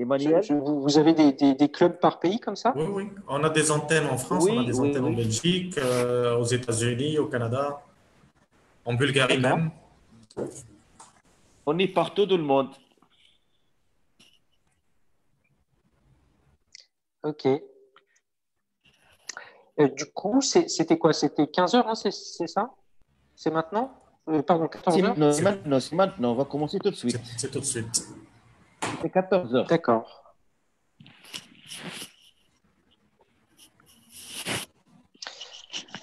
Emmanuel? Vous avez des clubs par pays comme ça? Oui, oui. On a des antennes en France, on a Oui, des oui, antennes en oui. Belgique, aux États-Unis, au Canada, en Bulgarie D'accord. même. On est partout dans le monde. Ok. Du coup, c'était quoi? C'était 15 heures, hein, c'est ça? C'est maintenant? Pardon, 14 heures? C'est maintenant, c'est maintenant. On va commencer tout de suite. C'est tout de suite. C'était 14 heures. D'accord.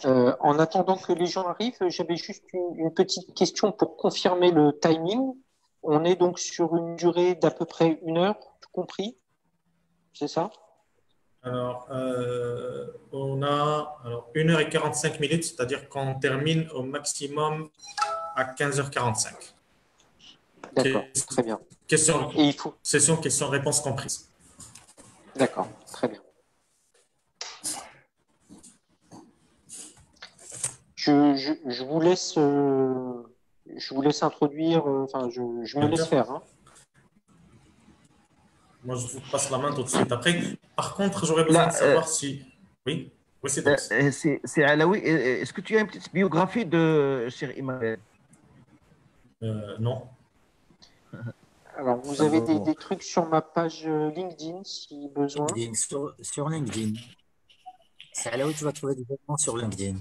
En attendant que les gens arrivent, j'avais juste une petite question pour confirmer le timing. On est donc sur une durée d'à peu près 1 heure, tout compris, c'est ça? Alors, on a 1h45, c'est-à-dire qu'on termine au maximum à 15h45. D'accord, très bien. Question, Et il faut. session question-réponse comprise. D'accord, très bien. Je vous laisse, introduire. Enfin, je me Bien laisse sûr. faire, hein. Moi, je vous passe la main tout de suite. Après, par contre, j'aurais besoin de Là, savoir si. Oui, oui, c'est Driss. c'est Alaoui. Est-ce que tu as une petite biographie de cher Emmanuel? Non. Alors, vous Ah avez bon. des trucs sur ma page LinkedIn si besoin. LinkedIn, sur LinkedIn. C'est là où tu vas trouver des événements sur LinkedIn.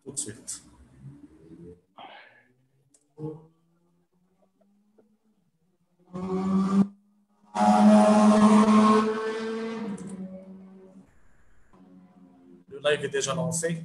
Tout de suite. Le live est déjà lancé.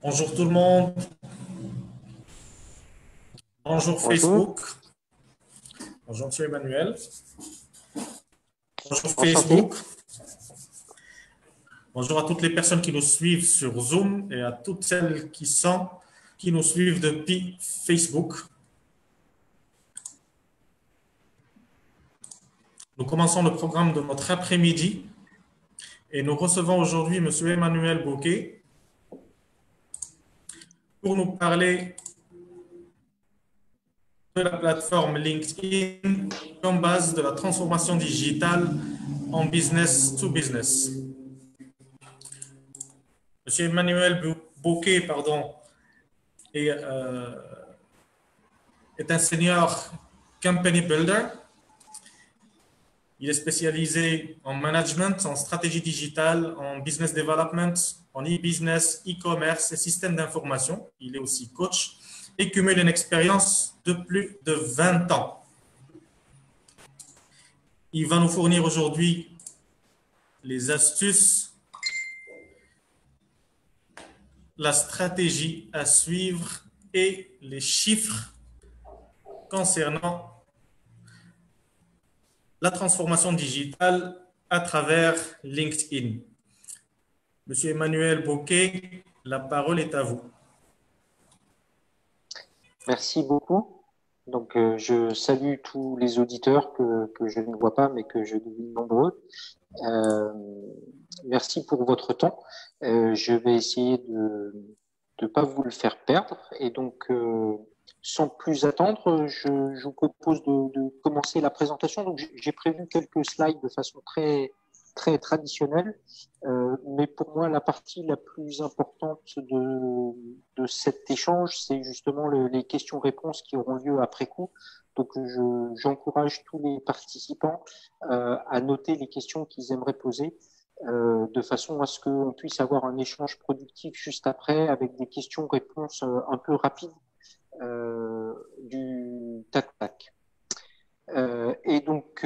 Bonjour tout le monde. Bonjour Bonjour. Facebook. Bonjour Monsieur Emmanuel. Bonjour Enchanté. Facebook. Bonjour à toutes les personnes qui nous suivent sur Zoom et à toutes celles qui nous suivent depuis Facebook. Nous commençons le programme de notre après-midi et nous recevons aujourd'hui Monsieur Emmanuel Bouquet pour nous parler de la plateforme LinkedIn comme base de la transformation digitale en business to business. Monsieur Emmanuel Bouquet, est un senior company builder. Il est spécialisé en management, en stratégie digitale, en business development, en e-business, e-commerce et système d'information. Il est aussi coach et cumule une expérience de plus de 20 ans. Il va nous fournir aujourd'hui les astuces, la stratégie à suivre et les chiffres concernant la transformation digitale à travers LinkedIn. Monsieur Emmanuel Bouquet, la parole est à vous. Merci beaucoup. Donc, je salue tous les auditeurs que je ne vois pas, mais que je devine nombreux. Merci pour votre temps. Je vais essayer de ne pas vous le faire perdre. Et donc, sans plus attendre, je vous propose de commencer la présentation. Donc, j'ai prévu quelques slides de façon très traditionnelle. Mais pour moi, la partie la plus importante de cet échange, c'est justement les questions-réponses qui auront lieu après coup. Donc, j'encourage tous les participants à noter les questions qu'ils aimeraient poser de façon à ce qu'on puisse avoir un échange productif juste après avec des questions-réponses un peu rapides du tac-tac. Et donc,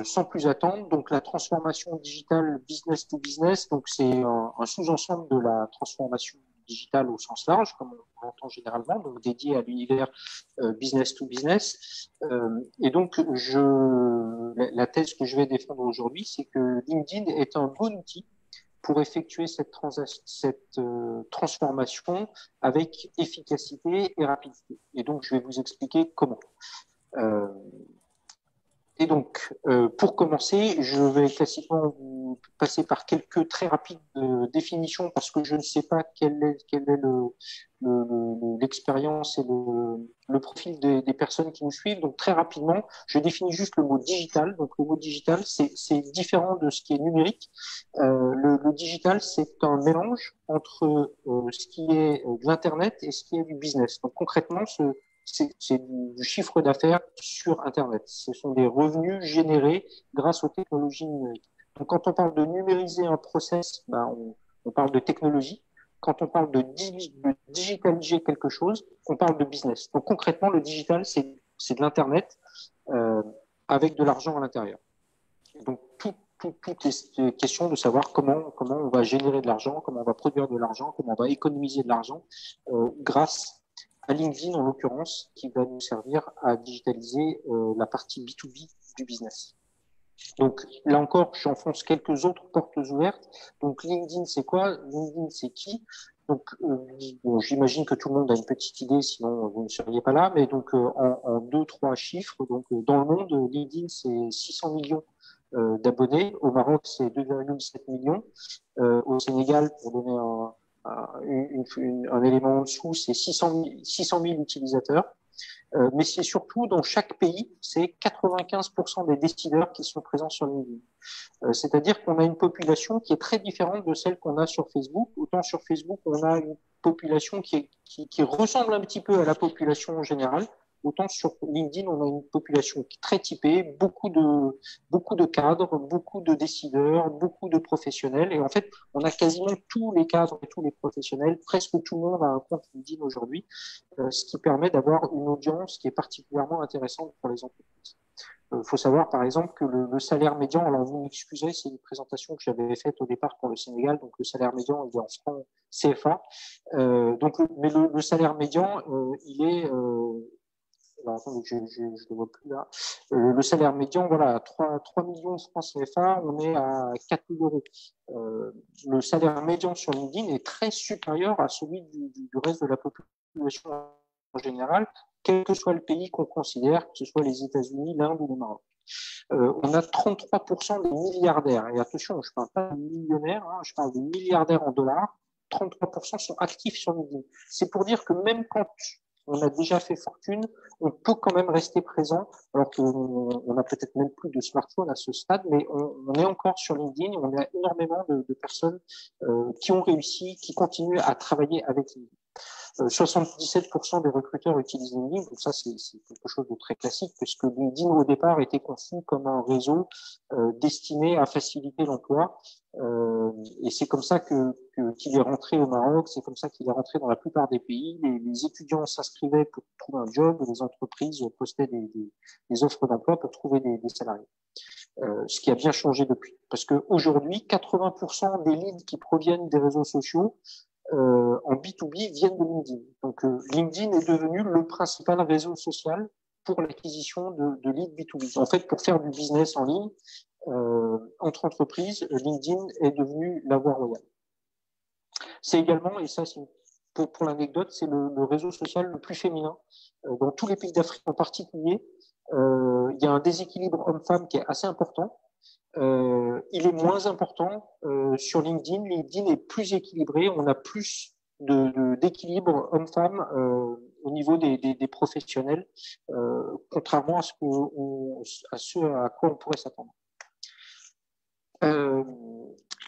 sans plus attendre, donc la transformation digitale business to business, donc c'est un sous-ensemble de la transformation digitale au sens large, comme on l'entend généralement, donc dédié à l'univers business to business. Et donc, la thèse que je vais défendre aujourd'hui, c'est que LinkedIn est un bon outil pour effectuer cette transformation avec efficacité et rapidité. Et donc, je vais vous expliquer comment. Et donc, pour commencer, je vais classiquement vous passer par quelques très rapides définitions parce que je ne sais pas quelle est l'expérience et le profil des personnes qui nous suivent. Donc, très rapidement, je définis juste le mot digital. Donc, le mot digital, c'est différent de ce qui est numérique. Le digital, c'est un mélange entre ce qui est de l'Internet et ce qui est du business. Donc, concrètement, c'est du chiffre d'affaires sur Internet. Ce sont des revenus générés grâce aux technologies numériques. Donc, quand on parle de numériser un process, on parle de technologie. Quand on parle de digitaliser quelque chose, on parle de business. Donc, concrètement, le digital, c'est de l'Internet avec de l'argent à l'intérieur. Donc, tout est question de savoir comment on va générer de l'argent, comment on va produire de l'argent, comment on va économiser de l'argent grâce à LinkedIn en l'occurrence, qui va nous servir à digitaliser la partie B2B du business. Donc là encore, j'enfonce quelques autres portes ouvertes. Donc LinkedIn, c'est quoi? LinkedIn, c'est qui? Donc bon, j'imagine que tout le monde a une petite idée, sinon vous ne seriez pas là. Mais donc en 2-3 chiffres, donc dans le monde, LinkedIn, c'est 600 millions d'abonnés. Au Maroc, c'est 2,7 millions. Au Sénégal, pour donner un élément en dessous, c'est 600 000 utilisateurs. Mais c'est surtout dans chaque pays, c'est 95% des décideurs qui sont présents sur LinkedIn. C'est-à-dire qu'on a une population qui est très différente de celle qu'on a sur Facebook. Autant sur Facebook, on a une population qui ressemble un petit peu à la population en général. Autant sur LinkedIn, on a une population très typée, beaucoup de cadres, beaucoup de décideurs, beaucoup de professionnels. Et en fait, on a quasiment tous les cadres et tous les professionnels. Presque tout le monde a un compte LinkedIn aujourd'hui, ce qui permet d'avoir une audience qui est particulièrement intéressante pour les entreprises. faut savoir, par exemple, que le salaire médian, alors vous m'excusez, c'est une présentation que j'avais faite au départ pour le Sénégal, donc le salaire médian, il est en francs CFA. Mais le salaire médian, il est... alors, attendez, je le vois plus là. Le salaire médian, voilà, 3 millions de francs CFA, on est à 4 000 euros. Le salaire médian sur LinkedIn est très supérieur à celui du reste de la population en général, quel que soit le pays qu'on considère, que ce soit les États-Unis, l'Inde ou le Maroc. On a 33% des milliardaires. Et attention, je ne parle pas de millionnaires, hein, je parle de milliardaires en dollars. 33% sont actifs sur LinkedIn. C'est pour dire que même quand on a déjà fait fortune, on peut quand même rester présent, alors qu'on n'a peut-être même plus de smartphone à ce stade, mais on est encore sur LinkedIn, on a énormément de personnes qui ont réussi, qui continuent à travailler avec LinkedIn. 77% des recruteurs utilisent LinkedIn, donc ça c'est quelque chose de très classique, puisque LinkedIn au départ était conçu comme un réseau destiné à faciliter l'emploi, et c'est comme ça qu'il est rentré au Maroc, c'est comme ça qu'il est rentré dans la plupart des pays. Les étudiants s'inscrivaient pour trouver un job, et les entreprises postaient des offres d'emploi pour trouver des salariés. Ce qui a bien changé depuis, parce qu'aujourd'hui, 80% des leads qui proviennent des réseaux sociaux en B2B viennent de LinkedIn. Donc LinkedIn est devenu le principal réseau social pour l'acquisition de leads B2B. En fait, pour faire du business en ligne entre entreprises, LinkedIn est devenu la voie royale. C'est également, et ça c'est pour l'anecdote, c'est le réseau social le plus féminin dans tous les pays d'Afrique en particulier. Il y a un déséquilibre homme-femme qui est assez important. Il est moins important sur LinkedIn. LinkedIn est plus équilibré. On a plus d'équilibre homme-femme au niveau des professionnels, contrairement à ce à quoi on pourrait s'attendre.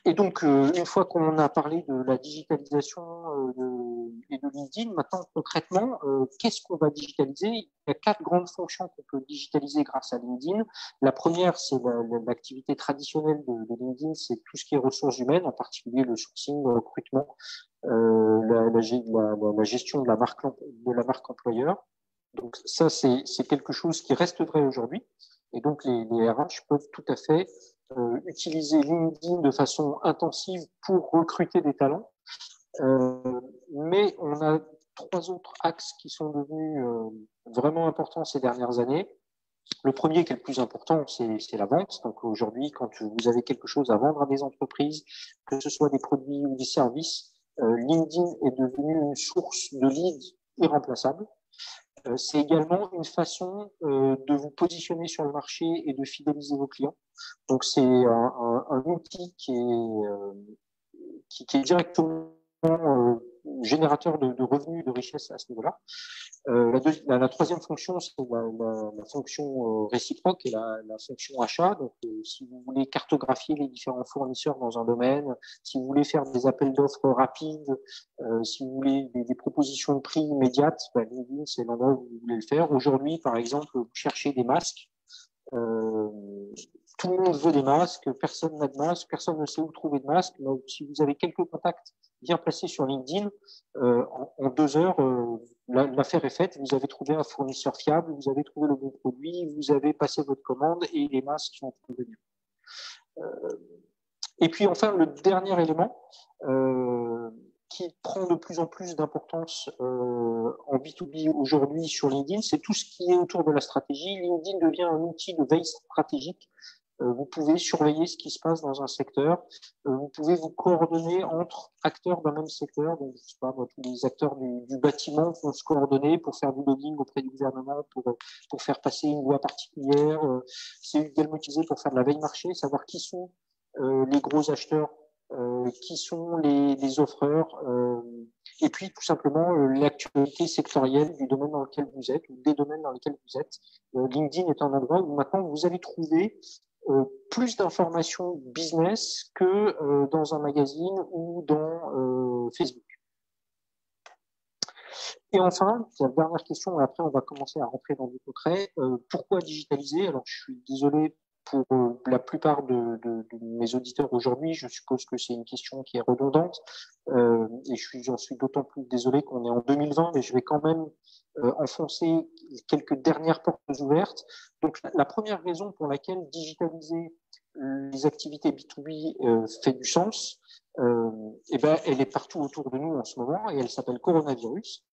Et donc, une fois qu'on a parlé de la digitalisation et de LinkedIn, maintenant, concrètement, qu'est-ce qu'on va digitaliser? Il y a 4 grandes fonctions qu'on peut digitaliser grâce à LinkedIn. La première, c'est l'activité traditionnelle de LinkedIn, c'est tout ce qui est ressources humaines, en particulier le sourcing, le recrutement, la gestion de la marque employeur. Donc ça, c'est quelque chose qui reste vrai aujourd'hui. Et donc, les RH peuvent tout à fait utiliser LinkedIn de façon intensive pour recruter des talents. Mais on a 3 autres axes qui sont devenus vraiment importants ces dernières années. Le premier qui est le plus important, c'est la vente. Donc aujourd'hui, quand vous avez quelque chose à vendre à des entreprises, que ce soit des produits ou des services, LinkedIn est devenu une source de leads irremplaçable. C'est également une façon de vous positionner sur le marché et de fidéliser vos clients. Donc, c'est un outil qui est directement générateur de revenus, de richesse à ce niveau-là. La troisième fonction, c'est la fonction réciproque et la fonction achat. Donc, si vous voulez cartographier les différents fournisseurs dans un domaine, si vous voulez faire des appels d'offres rapides, si vous voulez des propositions de prix immédiates, LinkedIn, c'est l'endroit où vous voulez le faire. Aujourd'hui, par exemple, vous cherchez des masques. Tout le monde veut des masques, personne n'a de masque, personne ne sait où trouver de masques. Donc, si vous avez quelques contacts bien placés sur LinkedIn, en 2 heures, l'affaire est faite. Vous avez trouvé un fournisseur fiable, vous avez trouvé le bon produit, vous avez passé votre commande et les masques sont en train de venir. Et puis enfin, le dernier élément qui prend de plus en plus d'importance en B2B aujourd'hui sur LinkedIn, c'est tout ce qui est autour de la stratégie. LinkedIn devient un outil de veille stratégique. Vous pouvez surveiller ce qui se passe dans un secteur. Vous pouvez vous coordonner entre acteurs d'un même secteur. Donc, je sais pas, tous les acteurs du bâtiment vont se coordonner pour faire du lobbying auprès du gouvernement, pour faire passer une loi particulière. C'est également utilisé pour faire de la veille marché, savoir qui sont les gros acheteurs, qui sont les offreurs, et puis tout simplement l'actualité sectorielle du domaine dans lequel vous êtes ou des domaines dans lesquels vous êtes. LinkedIn est un endroit où maintenant vous allez trouver plus d'informations business que dans un magazine ou dans Facebook. Et enfin, la dernière question, et après on va commencer à rentrer dans du concret. Pourquoi digitaliser? Alors je suis désolé pour la plupart de mes auditeurs aujourd'hui, je suppose que c'est une question qui est redondante. Et j'en suis d'autant plus désolé qu'on est en 2020, mais je vais quand même enfoncer quelques dernières portes ouvertes. Donc, la première raison pour laquelle digitaliser les activités B2B fait du sens, eh ben, elle est partout autour de nous en ce moment et elle s'appelle coronavirus.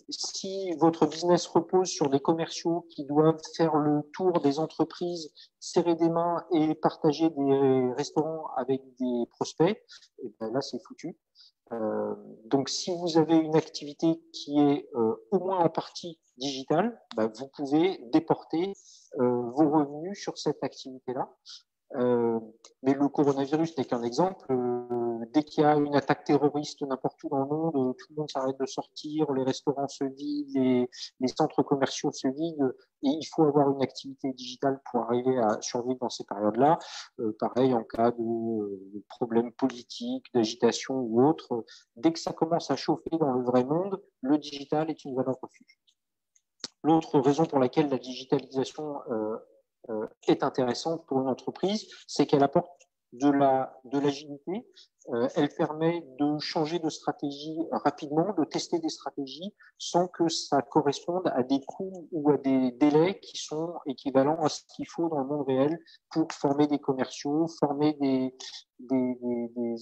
Si votre business repose sur des commerciaux qui doivent faire le tour des entreprises, serrer des mains et partager des restaurants avec des prospects, et ben là c'est foutu. Donc si vous avez une activité qui est au moins en partie digitale, ben, vous pouvez déporter vos revenus sur cette activité-là. Mais le coronavirus n'est qu'un exemple. Dès qu'il y a une attaque terroriste n'importe où dans le monde, tout le monde s'arrête de sortir, les restaurants se vident, les centres commerciaux se vident, et il faut avoir une activité digitale pour arriver à survivre dans ces périodes-là. Pareil, en cas de problèmes politiques, d'agitation ou autre, dès que ça commence à chauffer dans le vrai monde, le digital est une valeur refuge. L'autre raison pour laquelle la digitalisation est intéressante pour une entreprise, c'est qu'elle apporte de l'agilité. Elle permet de changer de stratégie rapidement, de tester des stratégies sans que ça corresponde à des coûts ou à des délais qui sont équivalents à ce qu'il faut dans le monde réel pour former des commerciaux, former des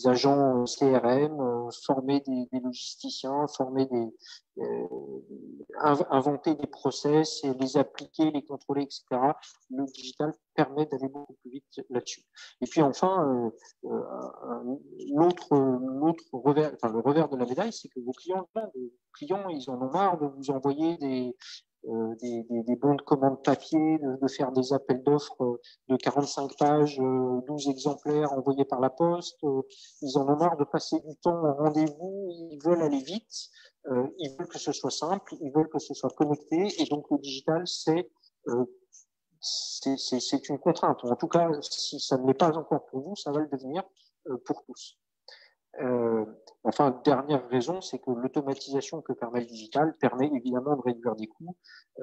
agents CRM, former des logisticiens, former inventer des process et les appliquer, les contrôler, etc. Le digital permet d'aller beaucoup plus vite là-dessus. Et puis enfin, le revers de la médaille, c'est que vos clients, ils en ont marre de vous envoyer des bons de commande papier, de faire des appels d'offres de 45 pages, 12 exemplaires envoyés par la poste. Ils en ont marre de passer du temps en rendez-vous, ils veulent aller vite, ils veulent que ce soit simple, ils veulent que ce soit connecté, et donc le digital, c'est une contrainte. En tout cas, si ça ne l'est pas encore pour vous, ça va le devenir pour tous. Enfin, dernière raison, c'est que l'automatisation que permet le digital permet évidemment de réduire des coûts.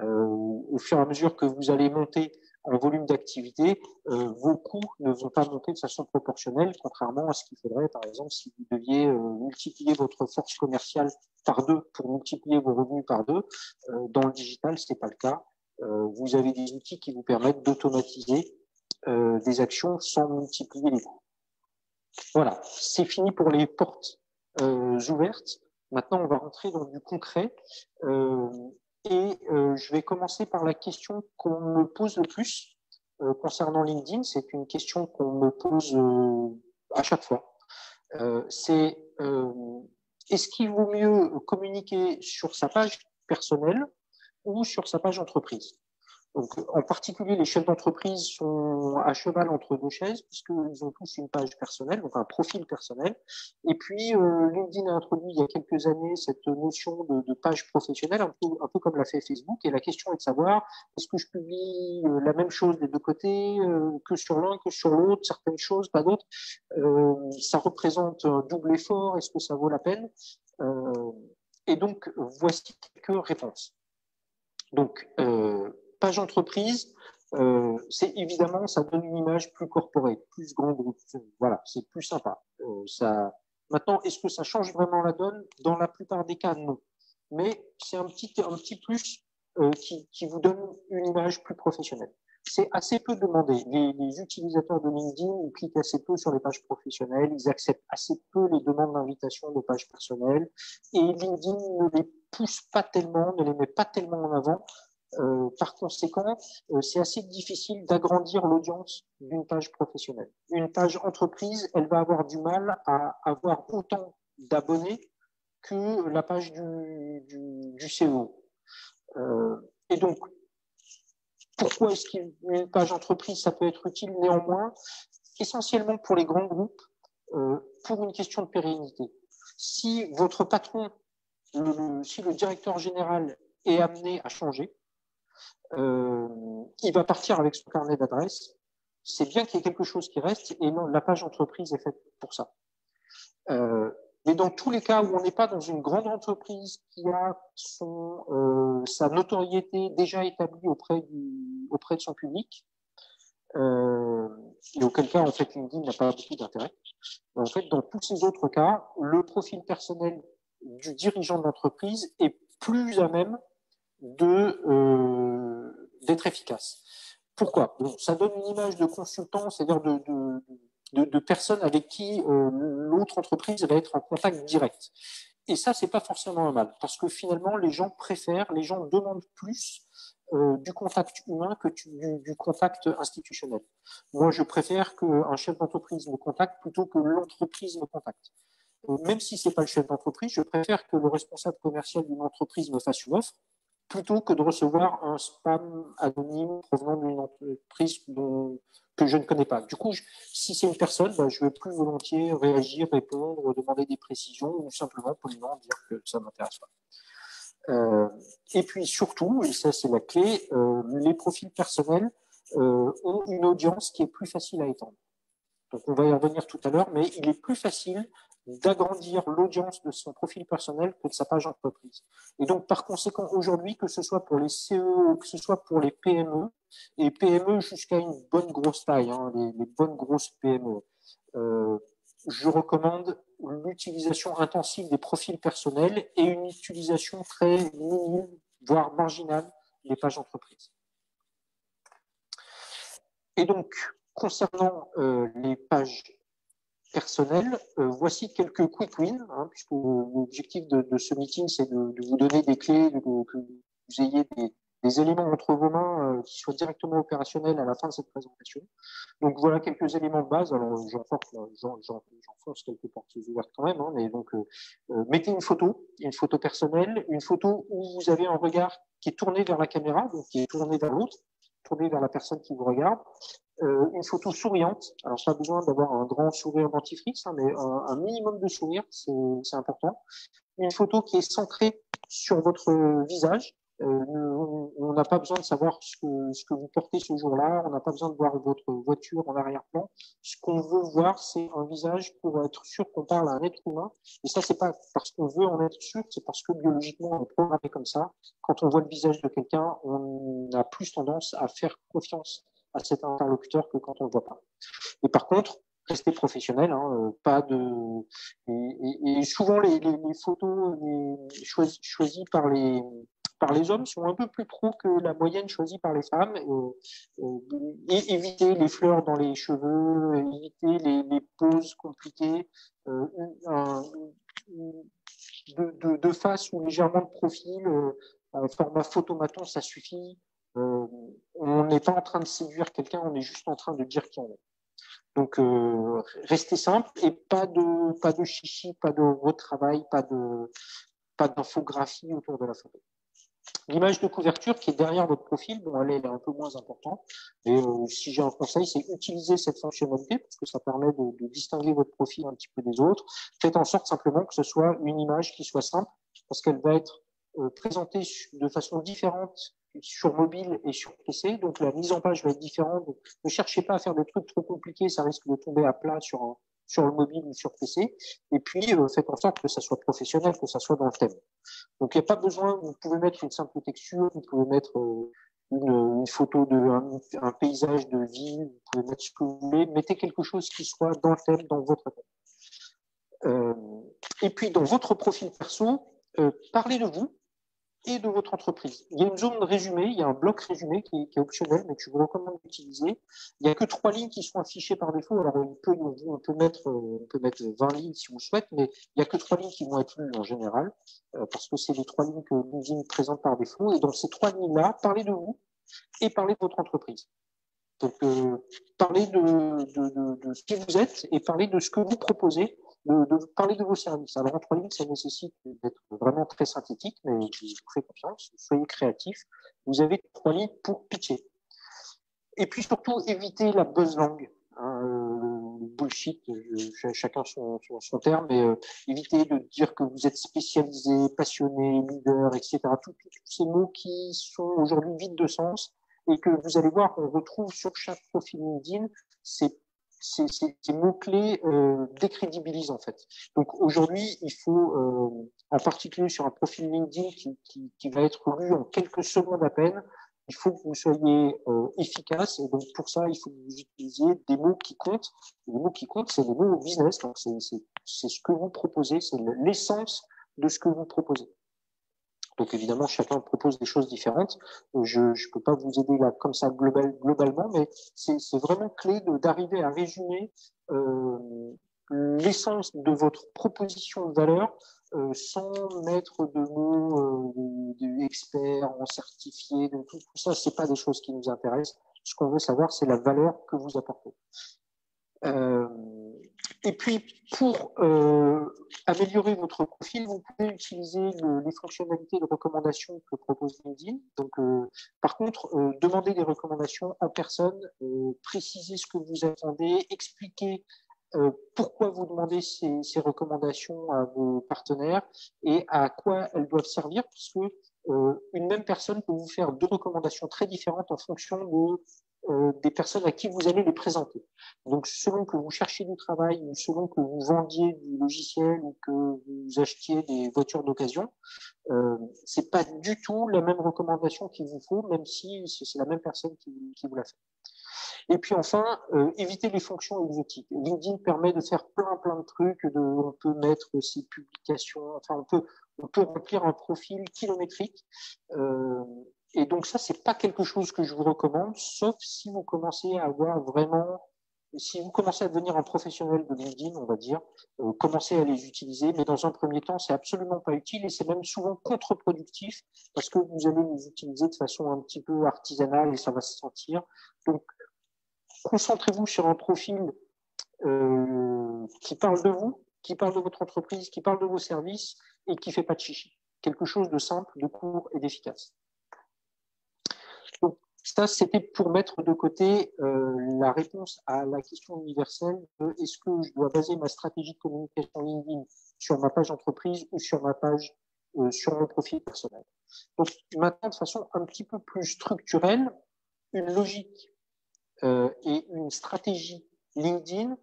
Au fur et à mesure que vous allez monter en volume d'activité, vos coûts ne vont pas monter de façon proportionnelle, contrairement à ce qu'il faudrait, par exemple, si vous deviez multiplier votre force commerciale par 2 pour multiplier vos revenus par 2. Dans le digital, ce n'est pas le cas. Vous avez des outils qui vous permettent d'automatiser des actions sans multiplier les coûts. Voilà, c'est fini pour les portes ouvertes. Maintenant, on va rentrer dans du concret. Je vais commencer par la question qu'on me pose le plus concernant LinkedIn. C'est une question qu'on me pose à chaque fois. Est-ce qu'il vaut mieux communiquer sur sa page personnelle ou sur sa page entreprise? Donc, en particulier, les chefs d'entreprise sont à cheval entre deux chaises puisqu'ils ont tous une page personnelle, donc un profil personnel. Et puis, LinkedIn a introduit il y a quelques années cette notion de page professionnelle, un peu comme l'a fait Facebook. Et la question est de savoir, est-ce que je publie la même chose des deux côtés, que sur l'un, que sur l'autre, certaines choses, pas d'autres. Ça représente un double effort, est-ce que ça vaut la peine? Et donc, voici quelques réponses. Donc, page entreprise, c'est évidemment, ça donne une image plus corporate, plus grand groupe. Voilà, c'est plus sympa. Maintenant, est-ce que ça change vraiment la donne? Dans la plupart des cas, non. Mais c'est un petit plus qui vous donne une image plus professionnelle. C'est assez peu demandé. Les utilisateurs de LinkedIn, ils cliquent assez peu sur les pages professionnelles, ils acceptent assez peu les demandes d'invitation de pages personnelles, et LinkedIn ne les pousse pas tellement, ne les met pas tellement en avant. Par conséquent, c'est assez difficile d'agrandir l'audience d'une page professionnelle. Une page entreprise, elle va avoir du mal à avoir autant d'abonnés que la page du CEO. Et donc, pourquoi est-ce qu'une page entreprise, ça peut être utile néanmoins? Essentiellement pour les grands groupes, pour une question de pérennité. Si votre patron, si le directeur général est amené à changer, il va partir avec son carnet d'adresses. C'est bien qu'il y ait quelque chose qui reste, et non, la page entreprise est faite pour ça. Mais dans tous les cas où on n'est pas dans une grande entreprise qui a sa notoriété déjà établie auprès de son public, et auquel cas, en fait, LinkedIn n'a pas beaucoup d'intérêt. En fait, dans tous ces autres cas, le profil personnel du dirigeant de l'entreprise est plus à même d'être efficace. Pourquoi? Bon, ça donne une image de consultant, c'est-à-dire de personnes avec qui l'autre entreprise va être en contact direct. Et ça, c'est pas forcément un mal, parce que finalement, les gens demandent plus du contact humain que du contact institutionnel. Moi, je préfère qu'un chef d'entreprise me contacte plutôt que l'entreprise me contacte. Même si c'est pas le chef d'entreprise, je préfère que le responsable commercial d'une entreprise me fasse une offre plutôt que de recevoir un spam anonyme provenant d'une entreprise que je ne connais pas. Du coup, si c'est une personne, je vais plus volontiers réagir, répondre, demander des précisions ou simplement poliment dire que ça ne m'intéresse pas. Et puis surtout, et ça c'est la clé, les profils personnels ont une audience qui est plus facile à étendre. Donc on va y revenir tout à l'heure, mais il est plus facile d'agrandir l'audience de son profil personnel que de sa page entreprise. Et donc par conséquent, aujourd'hui, que ce soit pour les CEO, que ce soit pour les PME, et PME jusqu'à une bonne grosse taille, hein, les bonnes grosses PME, je recommande l'utilisation intensive des profils personnels et une utilisation très minime, voire marginale, des pages entreprises. Et donc, concernant les pages personnelles, voici quelques quick wins, hein, puisque l'objectif de ce meeting, c'est de vous donner des clés, que vous ayez des éléments entre vos mains qui soient directement opérationnels à la fin de cette présentation. Donc voilà quelques éléments de base. Alors j'enfonce quelques portes ouvertes quand même, hein, mais donc mettez une photo personnelle, une photo où vous avez un regard qui est tourné vers la caméra, donc qui est tourné vers l'autre, tourné vers la personne qui vous regarde. Une photo souriante. Alors, pas besoin d'avoir un grand sourire dentifrice, hein, mais un minimum de sourire, c'est important. Une photo qui est centrée sur votre visage. On n'a pas besoin de savoir ce que vous portez ce jour-là. On n'a pas besoin de voir votre voiture en arrière-plan. Ce qu'on veut voir, c'est un visage pour être sûr qu'on parle à un être humain. Et ça, c'est pas parce qu'on veut en être sûr, c'est parce que biologiquement, on est programmé comme ça. Quand on voit le visage de quelqu'un, on a plus tendance à faire confiance à cet interlocuteur que quand on ne le voit pas. Et par contre, restez professionnel, hein, pas de et souvent les photos choisies par les hommes sont un peu plus pros que la moyenne choisie par les femmes. Et évitez les fleurs dans les cheveux, évitez les poses compliquées, de face ou légèrement de profil, format photomaton, ça suffit. On n'est pas en train de séduire quelqu'un, on est juste en train de dire qui on est. Donc, restez simple et pas de chichi, pas de retravail, pas d'infographie autour de la photo. L'image de couverture qui est derrière votre profil, bon, elle est un peu moins importante. Et si j'ai un conseil, c'est utiliser cette fonctionnalité parce que ça permet de distinguer votre profil un petit peu des autres. Faites en sorte simplement que ce soit une image qui soit simple parce qu'elle va être présentée de façon différente sur mobile et sur PC. Donc, la mise en page va être différente. Donc, ne cherchez pas à faire des trucs trop compliqués. Ça risque de tomber à plat sur le mobile ou sur PC. Et puis, faites en sorte que ça soit professionnel, que ça soit dans le thème. Donc, il n'y a pas besoin, vous pouvez mettre une simple texture, vous pouvez mettre une photo d'un paysage de ville, vous pouvez mettre ce que vous voulez. Mettez quelque chose qui soit dans le thème, dans votre thème. Et puis, dans votre profil perso, parlez de vous et de votre entreprise. Il y a une zone résumée, il y a un bloc résumé qui est optionnel, mais que je vous recommande d'utiliser. Il n'y a que 3 lignes qui sont affichées par défaut. Alors, on peut mettre 20 lignes si on le souhaite, mais il n'y a que 3 lignes qui vont être lues en général, parce que c'est les 3 lignes que LinkedIn présente par défaut. Et dans ces 3 lignes-là, parlez de vous et parlez de votre entreprise. Donc, parlez de qui vous êtes et parlez de ce que vous proposez, de parler de vos services. Alors, en 3 lignes, ça nécessite d'être vraiment très synthétique, mais je vous fais confiance, soyez créatifs. Vous avez 3 lignes pour pitcher. Et puis, surtout, évitez la buzzlang. Bullshit, chacun son terme, mais évitez de dire que vous êtes spécialisé, passionné, leader, etc. Tous ces mots qui sont aujourd'hui vides de sens et que vous allez voir qu'on retrouve sur chaque profil LinkedIn, ces mots-clés décrédibilisent en fait. Donc aujourd'hui, il faut, en particulier sur un profil LinkedIn qui va être lu en quelques secondes à peine, il faut que vous soyez efficace. Et donc, pour ça, il faut que vous utilisiez des mots qui comptent. Les mots qui comptent, c'est les mots business. Donc, c'est ce que vous proposez, c'est l'essence de ce que vous proposez. Donc, évidemment, chacun propose des choses différentes. Je ne peux pas vous aider là comme ça globalement, mais c'est vraiment clé d'arriver à résumer l'essence de votre proposition de valeur sans mettre de mots d'experts, en certifié, de tout ça. C'est pas des choses qui nous intéressent. Ce qu'on veut savoir, c'est la valeur que vous apportez. Et puis, pour améliorer votre profil, vous pouvez utiliser les fonctionnalités de recommandation que propose LinkedIn. Donc, par contre, demandez des recommandations en personne, précisez ce que vous attendez, expliquez pourquoi vous demandez ces recommandations à vos partenaires et à quoi elles doivent servir, parce que une même personne peut vous faire deux recommandations très différentes en fonction des personnes à qui vous allez les présenter. Donc, selon que vous cherchiez du travail, ou selon que vous vendiez du logiciel ou que vous achetiez des voitures d'occasion, c'est pas du tout la même recommandation qu'il vous faut, même si c'est la même personne qui vous l'a fait. Et puis enfin, éviter les fonctions exotiques. LinkedIn permet de faire plein de trucs. On peut mettre ses publications, enfin on peut remplir un profil kilométrique. Et donc ça, c'est pas quelque chose que je vous recommande, sauf si vous commencez à avoir vraiment, si vous commencez à devenir un professionnel de LinkedIn, on va dire, commencez à les utiliser. Mais dans un premier temps, c'est absolument pas utile et c'est même souvent contre-productif parce que vous allez les utiliser de façon un petit peu artisanale et ça va se sentir. Donc concentrez-vous sur un profil qui parle de vous, qui parle de votre entreprise, qui parle de vos services et qui fait pas de chichi. Quelque chose de simple, de court et d'efficace. Donc, ça, c'était pour mettre de côté la réponse à la question universelle de est-ce que je dois baser ma stratégie de communication LinkedIn sur ma page entreprise ou sur ma page, sur mon profil personnel. Donc, maintenant, de façon un petit peu plus structurelle, une logique et une stratégie LinkedIn,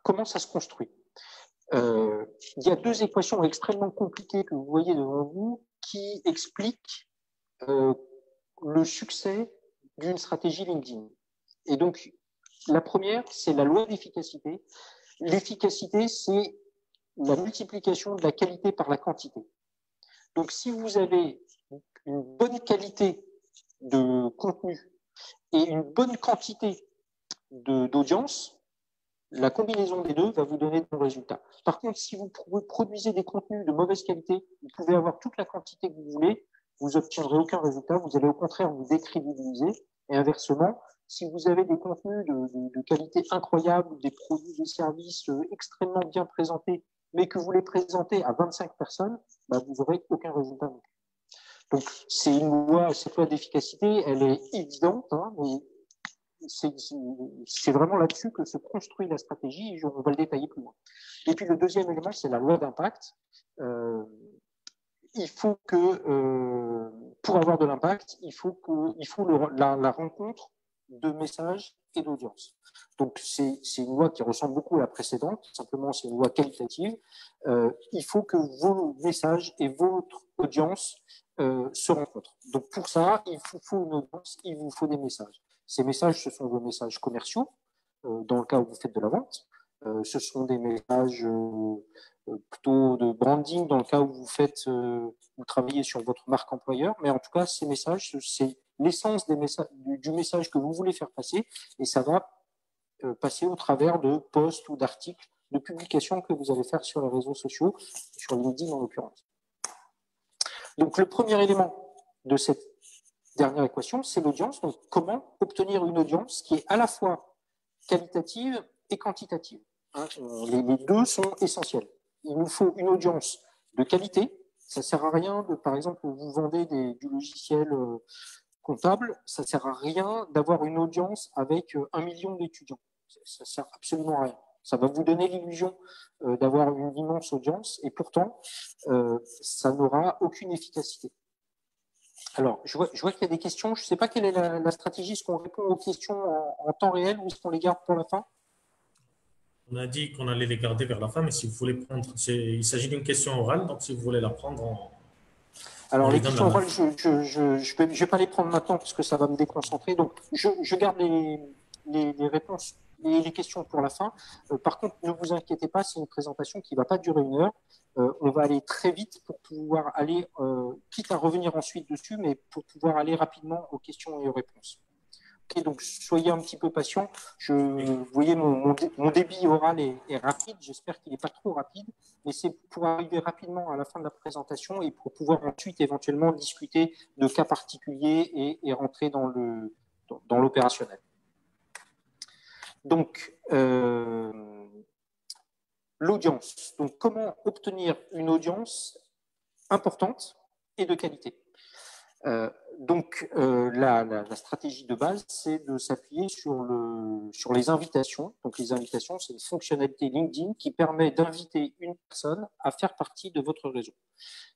comment ça se construit. Il y a deux équations extrêmement compliquées que vous voyez devant vous qui expliquent le succès d'une stratégie LinkedIn. Et donc, la première, c'est la loi d'efficacité. L'efficacité, c'est la multiplication de la qualité par la quantité. Donc, si vous avez une bonne qualité de contenu et une bonne quantité d'audience, la combinaison des deux va vous donner de bons résultats. Par contre, si vous produisez des contenus de mauvaise qualité, vous pouvez avoir toute la quantité que vous voulez, vous n'obtiendrez aucun résultat, vous allez au contraire vous décrédibiliser. Et inversement, si vous avez des contenus de qualité incroyable, des produits, des services extrêmement bien présentés, mais que vous les présentez à 25 personnes, bah, vous n'aurez aucun résultat non plus. Donc, c'est une loi, cette loi d'efficacité, elle est évidente, hein, mais c'est vraiment là-dessus que se construit la stratégie et on va le détailler plus loin. Et puis, le deuxième élément, c'est la loi d'impact. Il faut que, pour avoir de l'impact, il faut la rencontre de messages et d'audience. Donc, c'est une loi qui ressemble beaucoup à la précédente, simplement c'est une loi qualitative. Il faut que vos messages et votre audience se rencontrent. Donc, pour ça, il vous faut une audience, il vous faut des messages. Ces messages, ce sont vos messages commerciaux, dans le cas où vous faites de la vente. Ce sont des messages plutôt de branding, dans le cas où vous travaillez sur votre marque employeur. Mais en tout cas, ces messages, c'est l'essence du message que vous voulez faire passer, et ça va passer au travers de posts ou d'articles, de publications que vous allez faire sur les réseaux sociaux, sur LinkedIn en l'occurrence. Donc, le premier élément de cette dernière équation, c'est l'audience. Donc, comment obtenir une audience qui est à la fois qualitative et quantitative. Hein, les deux sont essentiels. Il nous faut une audience de qualité. Ça ne sert à rien par exemple, vous vendez du logiciel comptable, ça ne sert à rien d'avoir une audience avec 1 million d'étudiants. Ça ne sert absolument à rien. Ça va vous donner l'illusion d'avoir une immense audience et pourtant, ça n'aura aucune efficacité. Alors, je vois qu'il y a des questions. Je ne sais pas quelle est la stratégie. Est-ce qu'on répond aux questions en temps réel ou est-ce qu'on les garde pour la fin? On a dit qu'on allait les garder vers la fin, mais si vous voulez prendre, il s'agit d'une question orale, donc si vous voulez la prendre Alors, On les lui donne questions la main. orales, je vais pas les prendre maintenant parce que ça va me déconcentrer. Donc, je garde les réponses et les questions pour la fin. Par contre, ne vous inquiétez pas, c'est une présentation qui va pas durer 1 heure. On va aller très vite pour pouvoir aller, quitte à revenir ensuite dessus, mais pour pouvoir aller rapidement aux questions et aux réponses. Ok, donc soyez un petit peu patient. Vous voyez, mon débit oral est rapide. J'espère qu'il n'est pas trop rapide, mais c'est pour arriver rapidement à la fin de la présentation et pour pouvoir ensuite éventuellement discuter de cas particuliers et rentrer dans l'opérationnel. Donc, l'audience. Donc, comment obtenir une audience importante et de qualité. La stratégie de base, c'est de s'appuyer sur les invitations. Donc, les invitations, c'est une fonctionnalité LinkedIn qui permet d'inviter une personne à faire partie de votre réseau.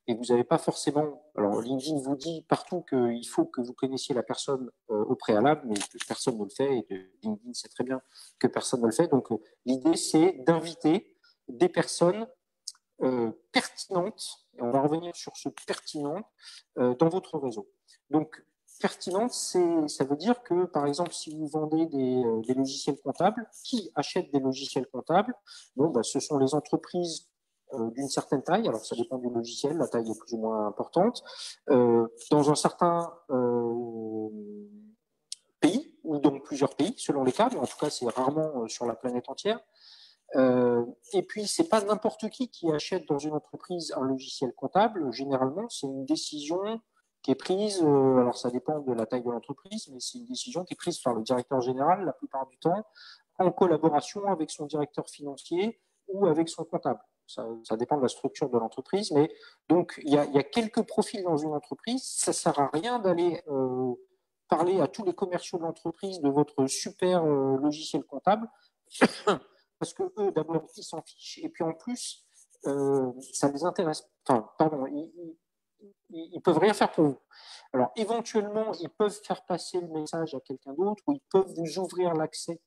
Et vous n'avez pas forcément... Alors, LinkedIn vous dit partout qu'il faut que vous connaissiez la personne au préalable, mais que personne ne le fait, et LinkedIn sait très bien que personne ne le fait. Donc, l'idée, c'est d'inviter des personnes pertinentes, et on va revenir sur ce pertinent, dans votre réseau. Donc, pertinente, ça veut dire que, par exemple, si vous vendez des logiciels comptables, qui achètent des logiciels comptables? Bon, bah, ce sont les entreprises d'une certaine taille, alors ça dépend du logiciel, la taille est plus ou moins importante, dans un certain pays, ou dans plusieurs pays, selon les cas, mais en tout cas, c'est rarement sur la planète entière. Et puis, c'est pas n'importe qui achète dans une entreprise un logiciel comptable. Généralement, c'est une décision qui est prise, alors ça dépend de la taille de l'entreprise, mais c'est une décision qui est prise par le directeur général la plupart du temps, en collaboration avec son directeur financier ou avec son comptable. Ça dépend de la structure de l'entreprise, mais donc il y a quelques profils dans une entreprise. Ça sert à rien d'aller parler à tous les commerciaux de l'entreprise de votre super logiciel comptable. Parce que eux, d'abord, ils s'en fichent, et puis en plus, ça les intéresse. Enfin, pardon, ils peuvent rien faire pour vous. Alors, éventuellement, ils peuvent faire passer le message à quelqu'un d'autre, ou ils peuvent vous ouvrir l'accès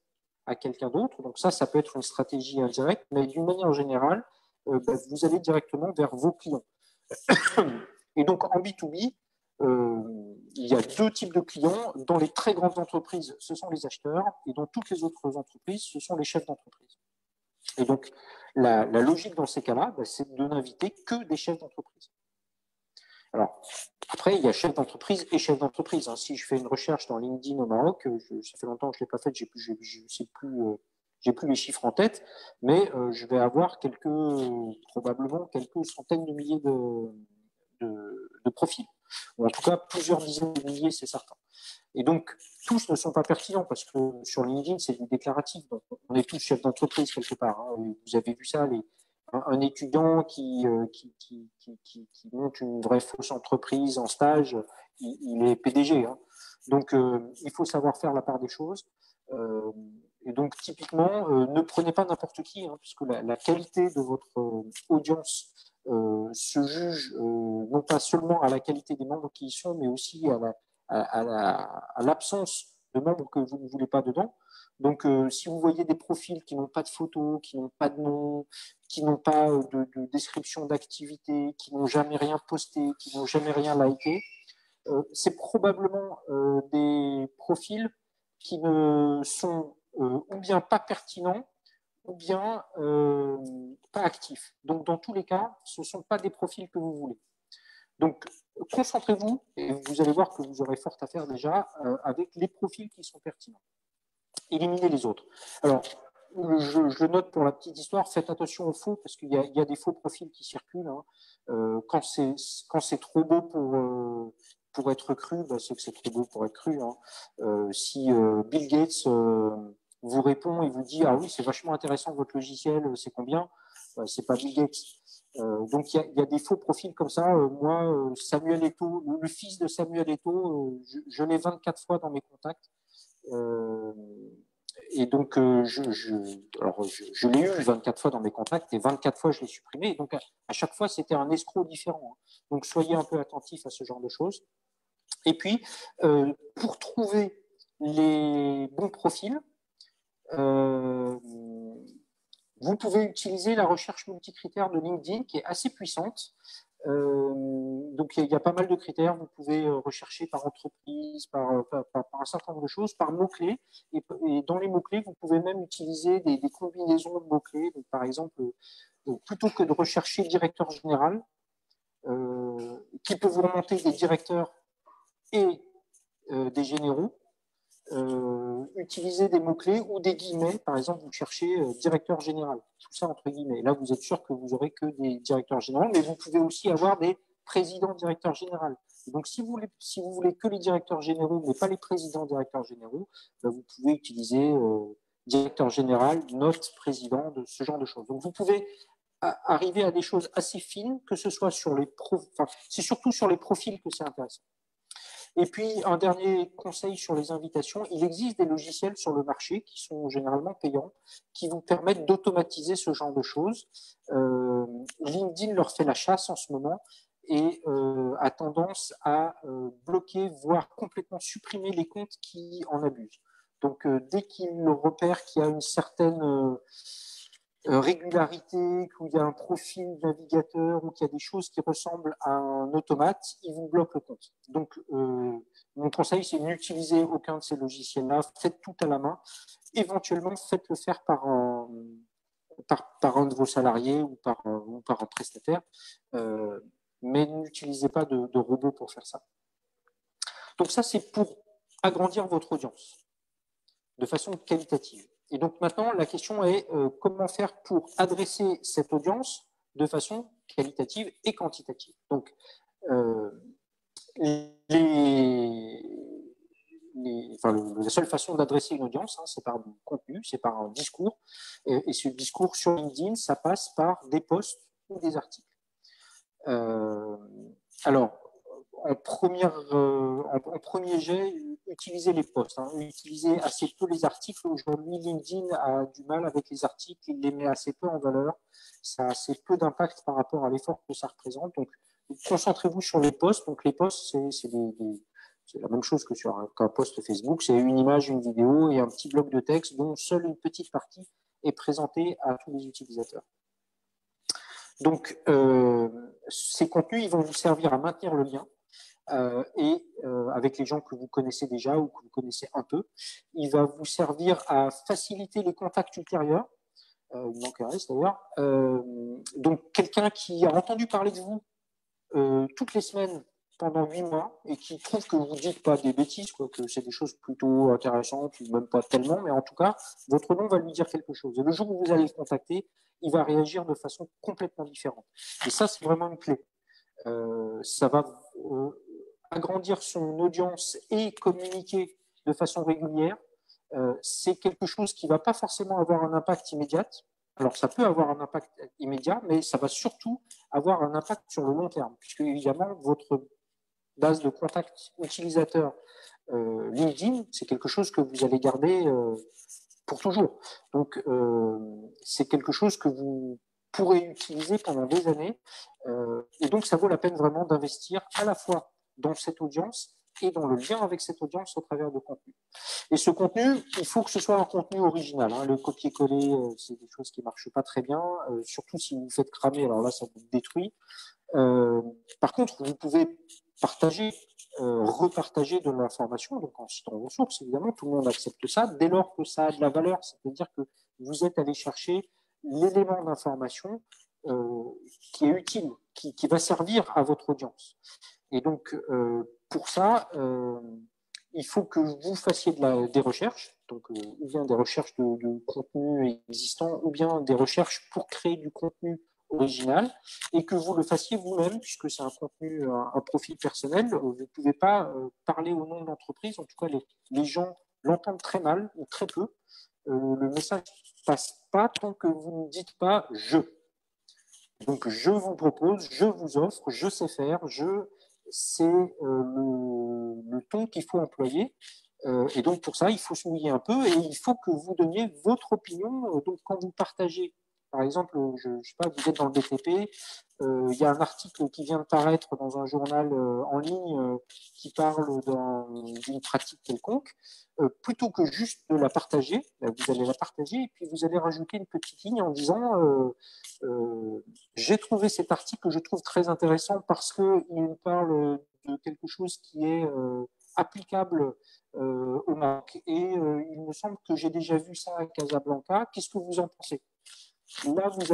à quelqu'un d'autre. Donc ça peut être une stratégie indirecte, mais d'une manière générale, vous allez directement vers vos clients. Et donc, en B2B, il y a 2 types de clients. Dans les très grandes entreprises, ce sont les acheteurs, et dans toutes les autres entreprises, ce sont les chefs d'entreprise. Et donc, la logique dans ces cas-là, c'est de n'inviter que des chefs d'entreprise. Alors, après, il y a chef d'entreprise et chef d'entreprise. Hein. Si je fais une recherche dans LinkedIn au Maroc, ça fait longtemps que je ne l'ai pas faite, j'ai plus les chiffres en tête, mais je vais avoir probablement quelques centaines de milliers de profils. Ou en tout cas, plusieurs dizaines de milliers, c'est certain. Et donc, tous ne sont pas pertinents parce que sur LinkedIn, c'est du déclaratif. Donc, on est tous chefs d'entreprise quelque part. Hein. Vous avez vu ça, un étudiant qui monte une vraie fausse entreprise en stage, il est PDG. Hein. Donc, il faut savoir faire la part des choses. Et donc, typiquement, ne prenez pas n'importe qui, hein, puisque la qualité de votre audience se juge non pas seulement à la qualité des membres qui y sont, mais aussi à l'absence de membres que vous ne voulez pas dedans. Donc, si vous voyez des profils qui n'ont pas de photos, qui n'ont pas de nom, qui n'ont pas de description d'activité, qui n'ont jamais rien posté, qui n'ont jamais rien liké, c'est probablement des profils qui ne sont ou bien pas pertinents, ou bien pas actifs. Donc, dans tous les cas, ce ne sont pas des profils que vous voulez. Donc, concentrez-vous et vous allez voir que vous aurez fort à faire déjà avec les profils qui sont pertinents. Éliminez les autres. Alors, je note pour la petite histoire, faites attention aux faux parce qu'il y a des faux profils qui circulent. Hein. Quand c'est trop beau pour être cru, c'est que c'est trop beau pour être cru. Hein. Si Bill Gates vous répond et vous dit « Ah oui, c'est vachement intéressant votre logiciel, c'est combien ?» C'est pas Bill Gates. Donc, il y a des faux profils comme ça. Moi, Samuel Eto'o, le fils de Samuel Eto'o, je l'ai 24 fois dans mes contacts. Et donc, je l'ai eu 24 fois dans mes contacts et 24 fois, je l'ai supprimé. Donc, à chaque fois, c'était un escroc différent. Hein. Donc, soyez un peu attentifs à ce genre de choses. Et puis, pour trouver les bons profils, vous pouvez utiliser la recherche multicritère de LinkedIn qui est assez puissante. Donc, il y a pas mal de critères. Vous pouvez rechercher par entreprise, par un certain nombre de choses, par mots-clés. Et dans les mots-clés, vous pouvez même utiliser des combinaisons de mots-clés. Donc, par exemple, plutôt que de rechercher directeur général, qui peut vous remonter des directeurs et des généraux, utiliser des mots-clés ou des guillemets. Par exemple, vous cherchez directeur général, tout ça entre guillemets. Là, vous êtes sûr que vous aurez que des directeurs généraux, mais vous pouvez aussi avoir des présidents directeurs généraux. Donc, si vous voulez que les directeurs généraux, mais pas les présidents directeurs généraux, ben, vous pouvez utiliser directeur général, note président, de ce genre de choses. Donc, vous pouvez arriver à des choses assez fines, que ce soit sur les c'est surtout sur les profils que c'est intéressant. Et puis, un dernier conseil sur les invitations, il existe des logiciels sur le marché qui sont généralement payants, qui vous permettent d'automatiser ce genre de choses. LinkedIn leur fait la chasse en ce moment et a tendance à bloquer, voire complètement supprimer les comptes qui en abusent. Donc, dès qu'il repère qu'il y a une certaine régularité, qu'il y a un profil navigateur ou qu'il y a des choses qui ressemblent à un automate, il vous bloque le compte. Donc, mon conseil, c'est n'utilisez aucun de ces logiciels-là, faites tout à la main. Éventuellement, faites-le faire par un de vos salariés ou par un prestataire, mais n'utilisez pas de robot pour faire ça. Donc ça, c'est pour agrandir votre audience de façon qualitative. Et donc maintenant, la question est comment faire pour adresser cette audience de façon qualitative et quantitative. Donc, la seule façon d'adresser une audience, hein, c'est par du contenu, c'est par un discours. Et ce discours sur LinkedIn, ça passe par des posts ou des articles. Alors, en premier jet, utilisez les posts, hein, utilisez assez peu les articles. Aujourd'hui, LinkedIn a du mal avec les articles, il les met assez peu en valeur. Ça a assez peu d'impact par rapport à l'effort que ça représente. Donc, concentrez-vous sur les posts. Donc, les posts, c'est la même chose que sur un post Facebook. C'est une image, une vidéo et un petit bloc de texte dont seule une petite partie est présentée à tous les utilisateurs. Donc, ces contenus, ils vont vous servir à maintenir le lien. Avec les gens que vous connaissez déjà ou que vous connaissez un peu. Il va vous servir à faciliter les contacts ultérieurs. Il manque un reste d'ailleurs. Donc, quelqu'un qui a entendu parler de vous toutes les semaines pendant 8 mois et qui trouve que vous ne dites pas des bêtises, quoi, que c'est des choses plutôt intéressantes ou même pas tellement, mais en tout cas, votre nom va lui dire quelque chose. Et le jour où vous allez le contacter, il va réagir de façon complètement différente. Et ça, c'est vraiment une clé. Ça va agrandir son audience et communiquer de façon régulière. C'est quelque chose qui ne va pas forcément avoir un impact immédiat. Alors, ça peut avoir un impact immédiat, mais ça va surtout avoir un impact sur le long terme, puisque évidemment, votre base de contact utilisateur LinkedIn, c'est quelque chose que vous allez garder pour toujours. Donc, c'est quelque chose que vous pourrez utiliser pendant des années. Et donc, ça vaut la peine vraiment d'investir à la fois dans cette audience et dans le lien avec cette audience au travers de contenu. Et ce contenu, il faut que ce soit un contenu original. Hein. Le copier-coller, c'est des choses qui ne marchent pas très bien, surtout si vous vous faites cramer, alors là, ça vous détruit. Par contre, vous pouvez partager, repartager de l'information, donc en citant vos sources, évidemment, tout le monde accepte ça, dès lors que ça a de la valeur, c'est-à-dire que vous êtes allé chercher l'élément d'information qui est utile, qui va servir à votre audience. Et donc, pour ça, il faut que vous fassiez des recherches, donc ou bien des recherches de contenu existant, ou bien des recherches pour créer du contenu original, et que vous le fassiez vous-même, puisque c'est un contenu, un profil personnel. Vous ne pouvez pas parler au nom de l'entreprise, en tout cas les gens l'entendent très mal ou très peu. Le message ne passe pas tant que vous ne dites pas « je ». Donc, je vous propose, je vous offre, je sais faire, c'est le ton qu'il faut employer. Et donc, pour ça, il faut se mouiller un peu et il faut que vous donniez votre opinion. Donc, quand vous partagez Par exemple, je sais pas, vous êtes dans le BTP, il y a un article qui vient de paraître dans un journal en ligne qui parle d'une pratique quelconque. Plutôt que juste de la partager, vous allez la partager et puis vous allez rajouter une petite ligne en disant j'ai trouvé cet article que je trouve très intéressant parce qu'il parle de quelque chose qui est applicable au Maroc et il me semble que j'ai déjà vu ça à Casablanca. Qu'est-ce que vous en pensez? Là, vous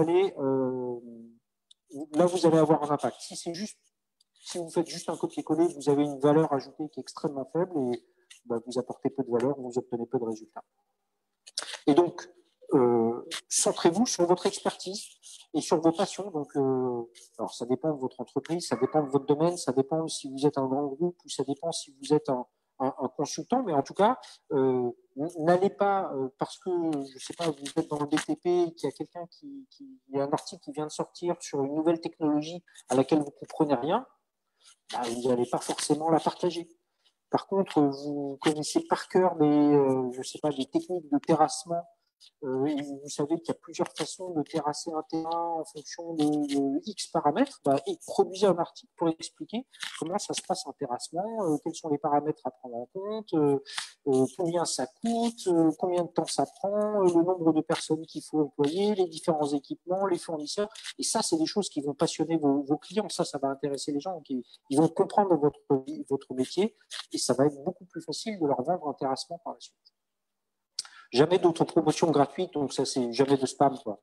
allez avoir un impact. Si vous faites juste un copier-coller, vous avez une valeur ajoutée qui est extrêmement faible et vous apportez peu de valeur, vous obtenez peu de résultats. Et donc, centrez-vous sur votre expertise et sur vos passions. Donc, alors ça dépend de votre entreprise, ça dépend de votre domaine, ça dépend si vous êtes un grand groupe ou ça dépend si vous êtes un consultant, mais en tout cas, n'allez pas parce que, je sais pas, vous êtes dans le BTP et qu'il y a quelqu'un il y a un article qui vient de sortir sur une nouvelle technologie à laquelle vous ne comprenez rien, vous n'allez pas forcément la partager. Par contre, vous connaissez par cœur je sais pas, des techniques de terrassement. Et vous savez qu'il y a plusieurs façons de terrasser un terrain en fonction de X paramètres. Et produisez un article pour expliquer comment ça se passe un terrassement, quels sont les paramètres à prendre en compte, combien ça coûte, combien de temps ça prend, le nombre de personnes qu'il faut employer, les différents équipements, les fournisseurs. Et ça, c'est des choses qui vont passionner vos clients. Ça va intéresser les gens. Ils vont comprendre votre métier et ça va être beaucoup plus facile de leur vendre un terrassement par la suite. Jamais d'autres promotions gratuites, donc ça, c'est jamais de spam, quoi.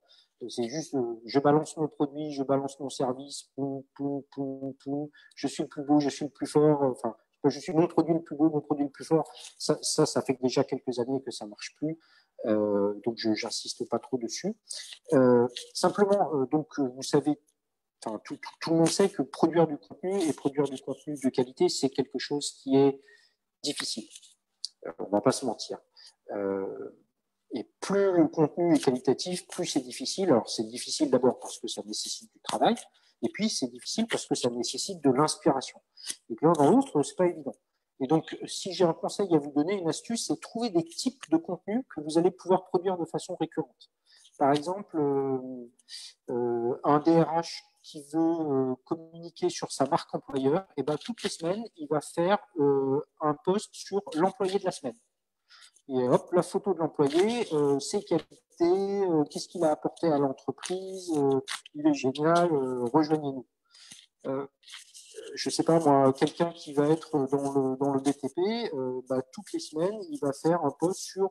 C'est juste, je balance mon produit, je balance mon service, je suis le plus beau, je suis le plus fort, enfin, je suis mon produit le plus beau, mon produit le plus fort. Ça fait déjà quelques années que ça marche plus, donc j'insiste pas trop dessus. Simplement, donc, vous savez, enfin, tout le monde sait que produire du contenu et produire du contenu de qualité, c'est quelque chose qui est difficile. On va pas se mentir. Et plus le contenu est qualitatif, plus c'est difficile. Alors c'est difficile d'abord parce que ça nécessite du travail, et puis c'est difficile parce que ça nécessite de l'inspiration. Et que l'un dans l'autre, c'est pas évident. Et donc, si j'ai un conseil à vous donner, une astuce, c'est trouver des types de contenus que vous allez pouvoir produire de façon récurrente. Par exemple, un DRH qui veut communiquer sur sa marque employeur, et toutes les semaines, il va faire un post sur l'employé de la semaine. Et hop, la photo de l'employé, ses qualités, qu'est-ce qu'il a apporté à l'entreprise, il est génial, rejoignez-nous. Je sais pas moi, quelqu'un qui va être dans le BTP, toutes les semaines, il va faire un post sur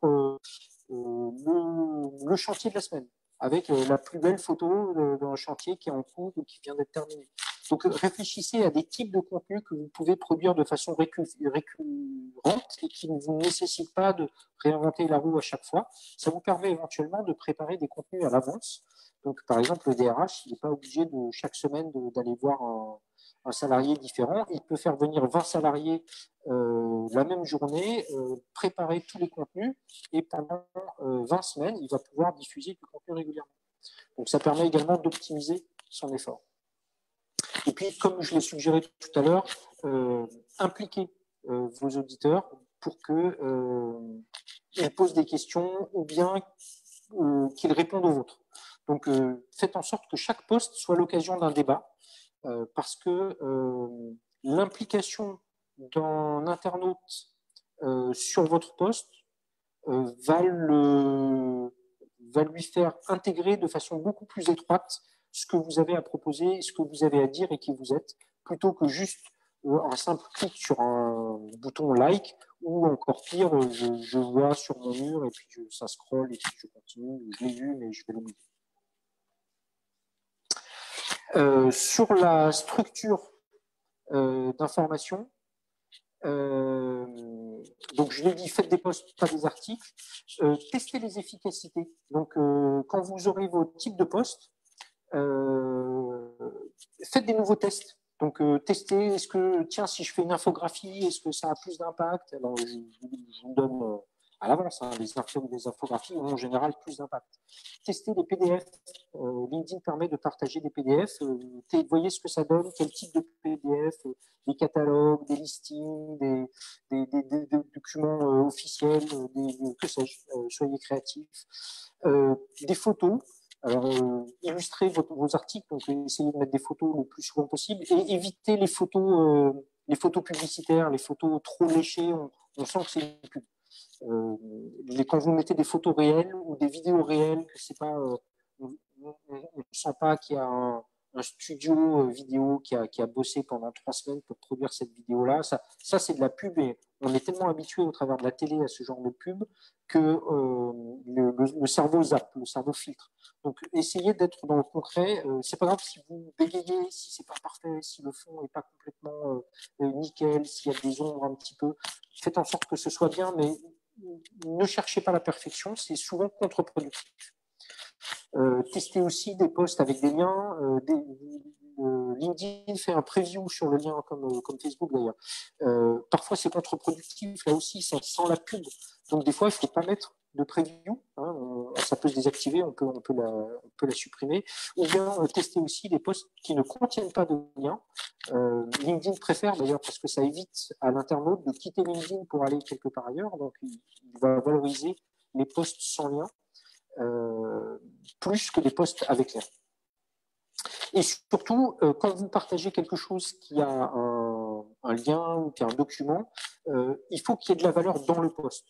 le chantier de la semaine, avec la plus belle photo d'un chantier qui est en cours ou qui vient d'être terminé. Donc, réfléchissez à des types de contenus que vous pouvez produire de façon récurrente et qui ne vous nécessitent pas de réinventer la roue à chaque fois. Ça vous permet éventuellement de préparer des contenus à l'avance. Donc, par exemple, le DRH, il n'est pas obligé de chaque semaine d'aller voir un salarié différent. Il peut faire venir 20 salariés la même journée, préparer tous les contenus et pendant 20 semaines, il va pouvoir diffuser du contenu régulièrement. Donc, ça permet également d'optimiser son effort. Et puis, comme je l'ai suggéré tout à l'heure, impliquez vos auditeurs pour qu'ils posent des questions ou bien qu'ils répondent aux vôtres. Donc, faites en sorte que chaque post soit l'occasion d'un débat parce que l'implication d'un internaute sur votre post va lui faire intégrer de façon beaucoup plus étroite ce que vous avez à proposer, ce que vous avez à dire et qui vous êtes, plutôt que juste un simple clic sur un bouton like ou encore pire, je vois sur mon mur et puis ça scrolle et puis je continue, je l'ai vu mais je vais l'oublier. Sur la structure d'information, donc je l'ai dit, faites des posts, pas des articles. Testez les efficacités. Donc quand vous aurez vos types de posts, faites des nouveaux tests. Donc testez, est-ce que, tiens, si je fais une infographie, est-ce que ça a plus d'impact? Alors je vous donne à l'avance, les infographies ont en général plus d'impact. Testez les PDF. LinkedIn permet de partager des PDF. Voyez ce que ça donne, quel type de PDF, des catalogues, des listings, des documents officiels, que sais-je, soyez créatifs. Des photos. Alors, illustrez vos articles, donc essayez de mettre des photos le plus souvent possible et évitez les photos publicitaires, les photos trop léchées. On sent que c'est une pub. Quand vous mettez des photos réelles ou des vidéos réelles, que c'est pas, on ne sent pas qu'il y a un studio vidéo qui a bossé pendant 3 semaines pour produire cette vidéo-là. Ça c'est de la pub et on est tellement habitué au travers de la télé à ce genre de pub que le cerveau zappe, le cerveau filtre. Donc, essayez d'être dans le concret. C'est pas grave si vous bégayez, si c'est pas parfait, si le fond n'est pas complètement nickel, s'il y a des ombres un petit peu. Faites en sorte que ce soit bien, mais ne cherchez pas la perfection, c'est souvent contre-productif. Testez aussi des posts avec des liens. LinkedIn fait un preview sur le lien comme Facebook d'ailleurs. Parfois c'est contre-productif, là aussi ça sent la pub. Donc des fois il ne faut pas mettre de preview, hein, ça peut se désactiver, on peut la supprimer. Ou bien tester aussi des posts qui ne contiennent pas de lien. LinkedIn préfère d'ailleurs parce que ça évite à l'internaute de quitter LinkedIn pour aller quelque part ailleurs. Donc il va valoriser les posts sans lien. Plus que des posts avec lien. Et surtout, quand vous partagez quelque chose qui a un lien ou qui a un document, il faut qu'il y ait de la valeur dans le post.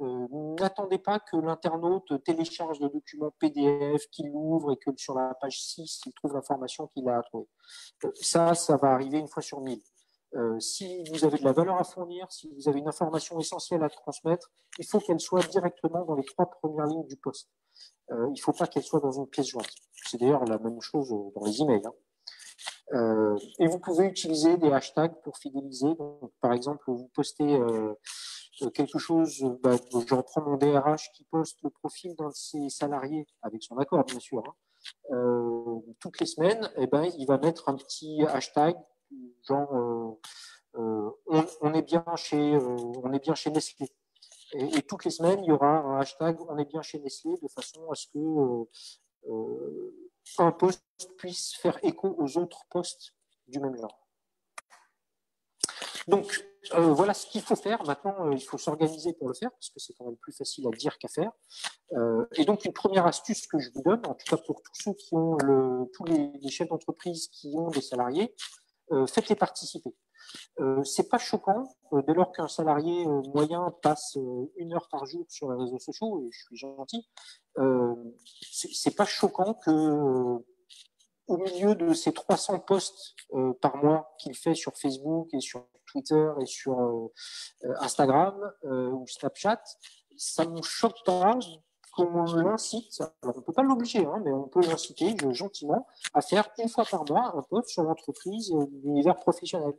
N'attendez pas que l'internaute télécharge le document PDF, qu'il l'ouvre et que sur la page 6, il trouve l'information qu'il a à trouver. Ça va arriver une fois sur 1000. Si vous avez de la valeur à fournir, si vous avez une information essentielle à transmettre, il faut qu'elle soit directement dans les 3 premières lignes du post. Il ne faut pas qu'elle soit dans une pièce jointe. C'est d'ailleurs la même chose dans les emails. Hein. Et vous pouvez utiliser des hashtags pour fidéliser. Donc, par exemple, vous postez quelque chose, je reprends mon DRH qui poste le profil d'un de ses salariés, avec son accord bien sûr, hein. Toutes les semaines, il va mettre un petit hashtag, genre on est bien chez Nestlé. Et toutes les semaines, il y aura un hashtag on est bien chez Nestlé de façon à ce que un post puisse faire écho aux autres posts du même genre. Donc, voilà ce qu'il faut faire. Maintenant, il faut s'organiser pour le faire parce que c'est quand même plus facile à dire qu'à faire. Et donc, une première astuce que je vous donne, en tout cas pour tous ceux qui ont tous les chefs d'entreprise qui ont des salariés, faites-les participer. C'est pas choquant dès lors qu'un salarié moyen passe 1 heure par jour sur les réseaux sociaux, et je suis gentil, c'est pas choquant que au milieu de ces 300 posts par mois qu'il fait sur Facebook et sur Twitter et sur Instagram ou Snapchat, ça ne me choque pas qu'on l'incite, alors on ne peut pas l'obliger, hein, mais on peut l'inciter gentiment à faire 1 fois par mois un post sur l'entreprise et l'univers professionnel.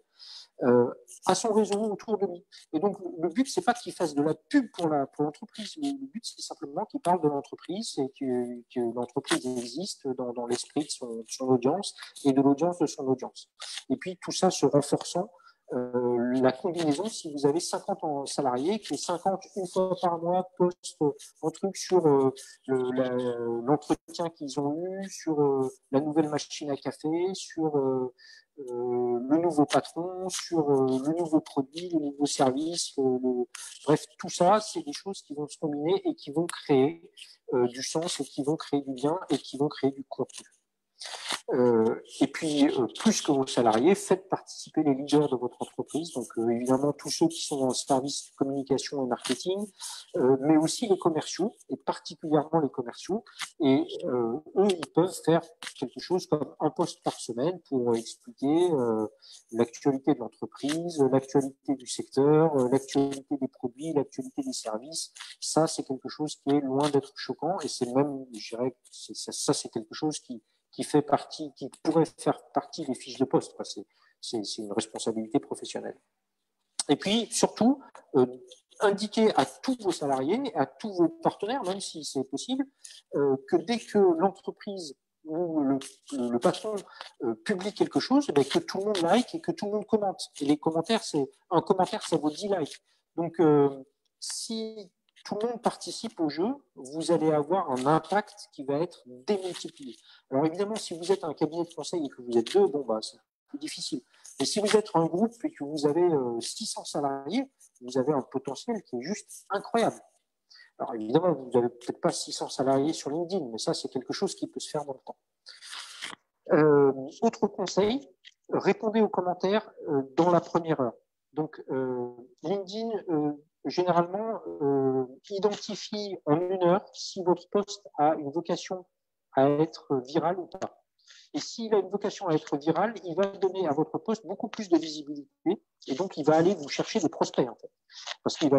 À son réseau autour de lui. Et donc, le but, c'est pas qu'il fasse de la pub pour l'entreprise, mais le but, c'est simplement qu'il parle de l'entreprise et que l'entreprise existe dans l'esprit de son audience et de l'audience de son audience. Et puis, tout ça se renforçant, la combinaison, si vous avez 50 salariés, que les 50, 1 fois par mois, postent un truc sur l'entretien qu'ils ont eu, sur la nouvelle machine à café, sur le nouveau patron, sur le nouveau produit, le nouveau service. Bref, tout ça, c'est des choses qui vont se combiner et qui vont créer du sens et qui vont créer du lien et qui vont créer du contenu. Et puis, plus que vos salariés, faites participer les leaders de votre entreprise, donc évidemment tous ceux qui sont dans le service de communication et marketing, mais aussi les commerciaux, et particulièrement les commerciaux. Et eux, ils peuvent faire quelque chose comme un post par semaine pour expliquer l'actualité de l'entreprise, l'actualité du secteur, l'actualité des produits, l'actualité des services. Ça, c'est quelque chose qui est loin d'être choquant, et c'est même, je dirais, ça c'est quelque chose qui pourrait faire partie des fiches de poste. C'est une responsabilité professionnelle. Et puis, surtout, indiquer à tous vos salariés, à tous vos partenaires, même si c'est possible, que dès que l'entreprise ou le patron publie quelque chose, que tout le monde like et que tout le monde commente. Et les commentaires, un commentaire, ça vaut 10 likes. Donc, si tout le monde participe au jeu, vous allez avoir un impact qui va être démultiplié. Alors évidemment, si vous êtes un cabinet de conseil et que vous êtes 2, c'est plus difficile. Mais si vous êtes un groupe et que vous avez 600 salariés, vous avez un potentiel qui est juste incroyable. Alors évidemment, vous n'avez peut-être pas 600 salariés sur LinkedIn, mais ça, c'est quelque chose qui peut se faire dans le temps. Autre conseil, répondez aux commentaires dans la première heure. Donc, LinkedIn, généralement, identifie en 1 heure si votre post a une vocation à être viral ou pas. Et s'il a une vocation à être viral, il va donner à votre post beaucoup plus de visibilité et donc il va aller vous chercher des prospects en fait. Parce qu'il va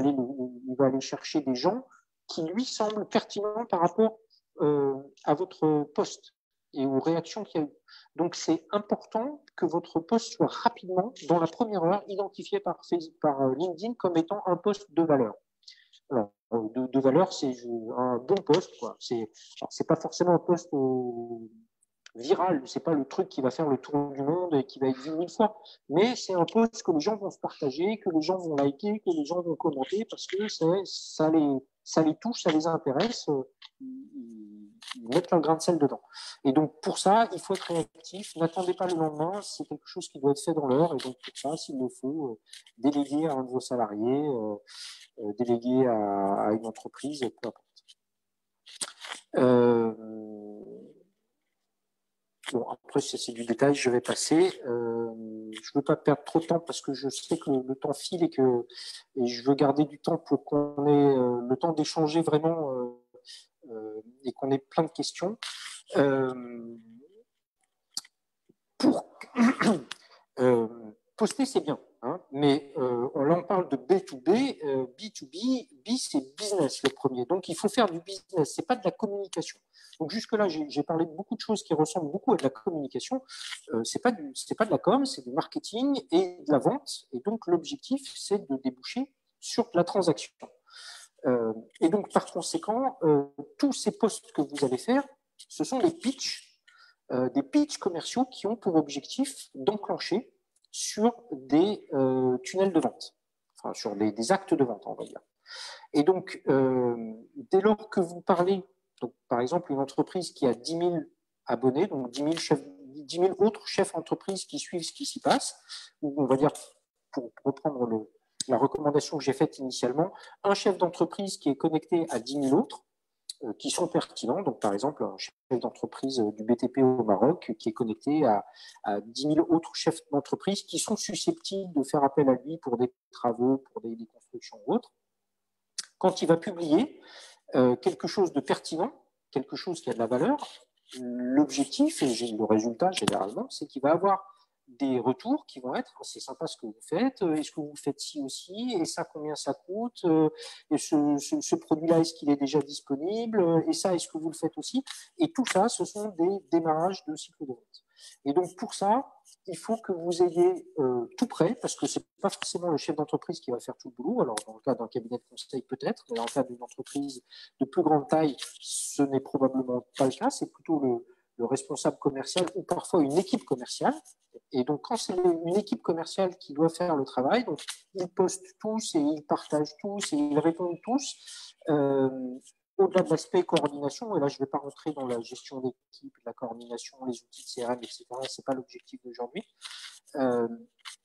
aller chercher des gens qui lui semblent pertinents par rapport à votre post et aux réactions qu'il y a eu. Donc c'est important que votre post soit rapidement, dans la première heure, identifié par LinkedIn comme étant un post de valeur. Alors, de valeur, c'est un bon post, quoi. C'est pas forcément un post viral, c'est pas le truc qui va faire le tour du monde et qui va être vu 1000 fois, mais c'est un post que les gens vont se partager, que les gens vont liker, que les gens vont commenter parce que ça les touche, ça les intéresse, ils mettent leur grain de sel dedans. Et donc pour ça, il faut être réactif, n'attendez pas le lendemain, c'est quelque chose qui doit être fait dans l'heure, et donc pour ça, s'il le faut, déléguer à un de vos salariés, déléguer à une entreprise, peu importe. Bon, après, c'est du détail, je vais passer. Je ne veux pas perdre trop de temps parce que je sais que le temps file et je veux garder du temps pour qu'on ait le temps d'échanger vraiment et qu'on ait plein de questions. Poster, c'est bien, hein, mais là, on parle de B2B, B2B, B, c'est business le premier. Donc, il faut faire du business, c'est pas de la communication. Donc, jusque-là, j'ai parlé de beaucoup de choses qui ressemblent beaucoup à de la communication. C'est pas de la com, c'est du marketing et de la vente. Et donc, l'objectif, c'est de déboucher sur la transaction. Et donc, par conséquent, tous ces posts que vous allez faire, ce sont des pitchs commerciaux qui ont pour objectif d'enclencher sur des tunnels de vente, enfin sur des actes de vente, on va dire. Et donc, dès lors que vous parlez, donc, par exemple, une entreprise qui a 10 000 abonnés, donc 10 000 autres chefs d'entreprise qui suivent ce qui s'y passe, ou on va dire, pour reprendre la recommandation que j'ai faite initialement, un chef d'entreprise qui est connecté à 10 000 autres, qui sont pertinents. Donc, par exemple, un chef d'entreprise du BTP au Maroc qui est connecté à 10 000 autres chefs d'entreprise qui sont susceptibles de faire appel à lui pour des travaux, pour des constructions ou autres. Quand il va publier quelque chose de pertinent, quelque chose qui a de la valeur, l'objectif et le résultat généralement, c'est qu'il va avoir des retours qui vont être c'est sympa ce que vous faites, est-ce que vous faites ci aussi, et ça combien ça coûte, et ce produit-là est-ce qu'il est déjà disponible, et ça est-ce que vous le faites aussi, et tout ça ce sont des démarrages de cycle de vente. Et donc pour ça il faut que vous ayez tout prêt, parce que c'est pas forcément le chef d'entreprise qui va faire tout le boulot. Alors dans le cas d'un cabinet de conseil peut-être, mais dans le cas d'une entreprise de plus grande taille, ce n'est probablement pas le cas, c'est plutôt le responsable commercial ou parfois une équipe commerciale. Et donc, quand c'est une équipe commerciale qui doit faire le travail, donc ils postent tous et ils partagent tous et ils répondent tous. Au-delà de l'aspect coordination, et là je ne vais pas rentrer dans la gestion d'équipe, la coordination, les outils de CRM, etc. Ce n'est pas l'objectif d'aujourd'hui.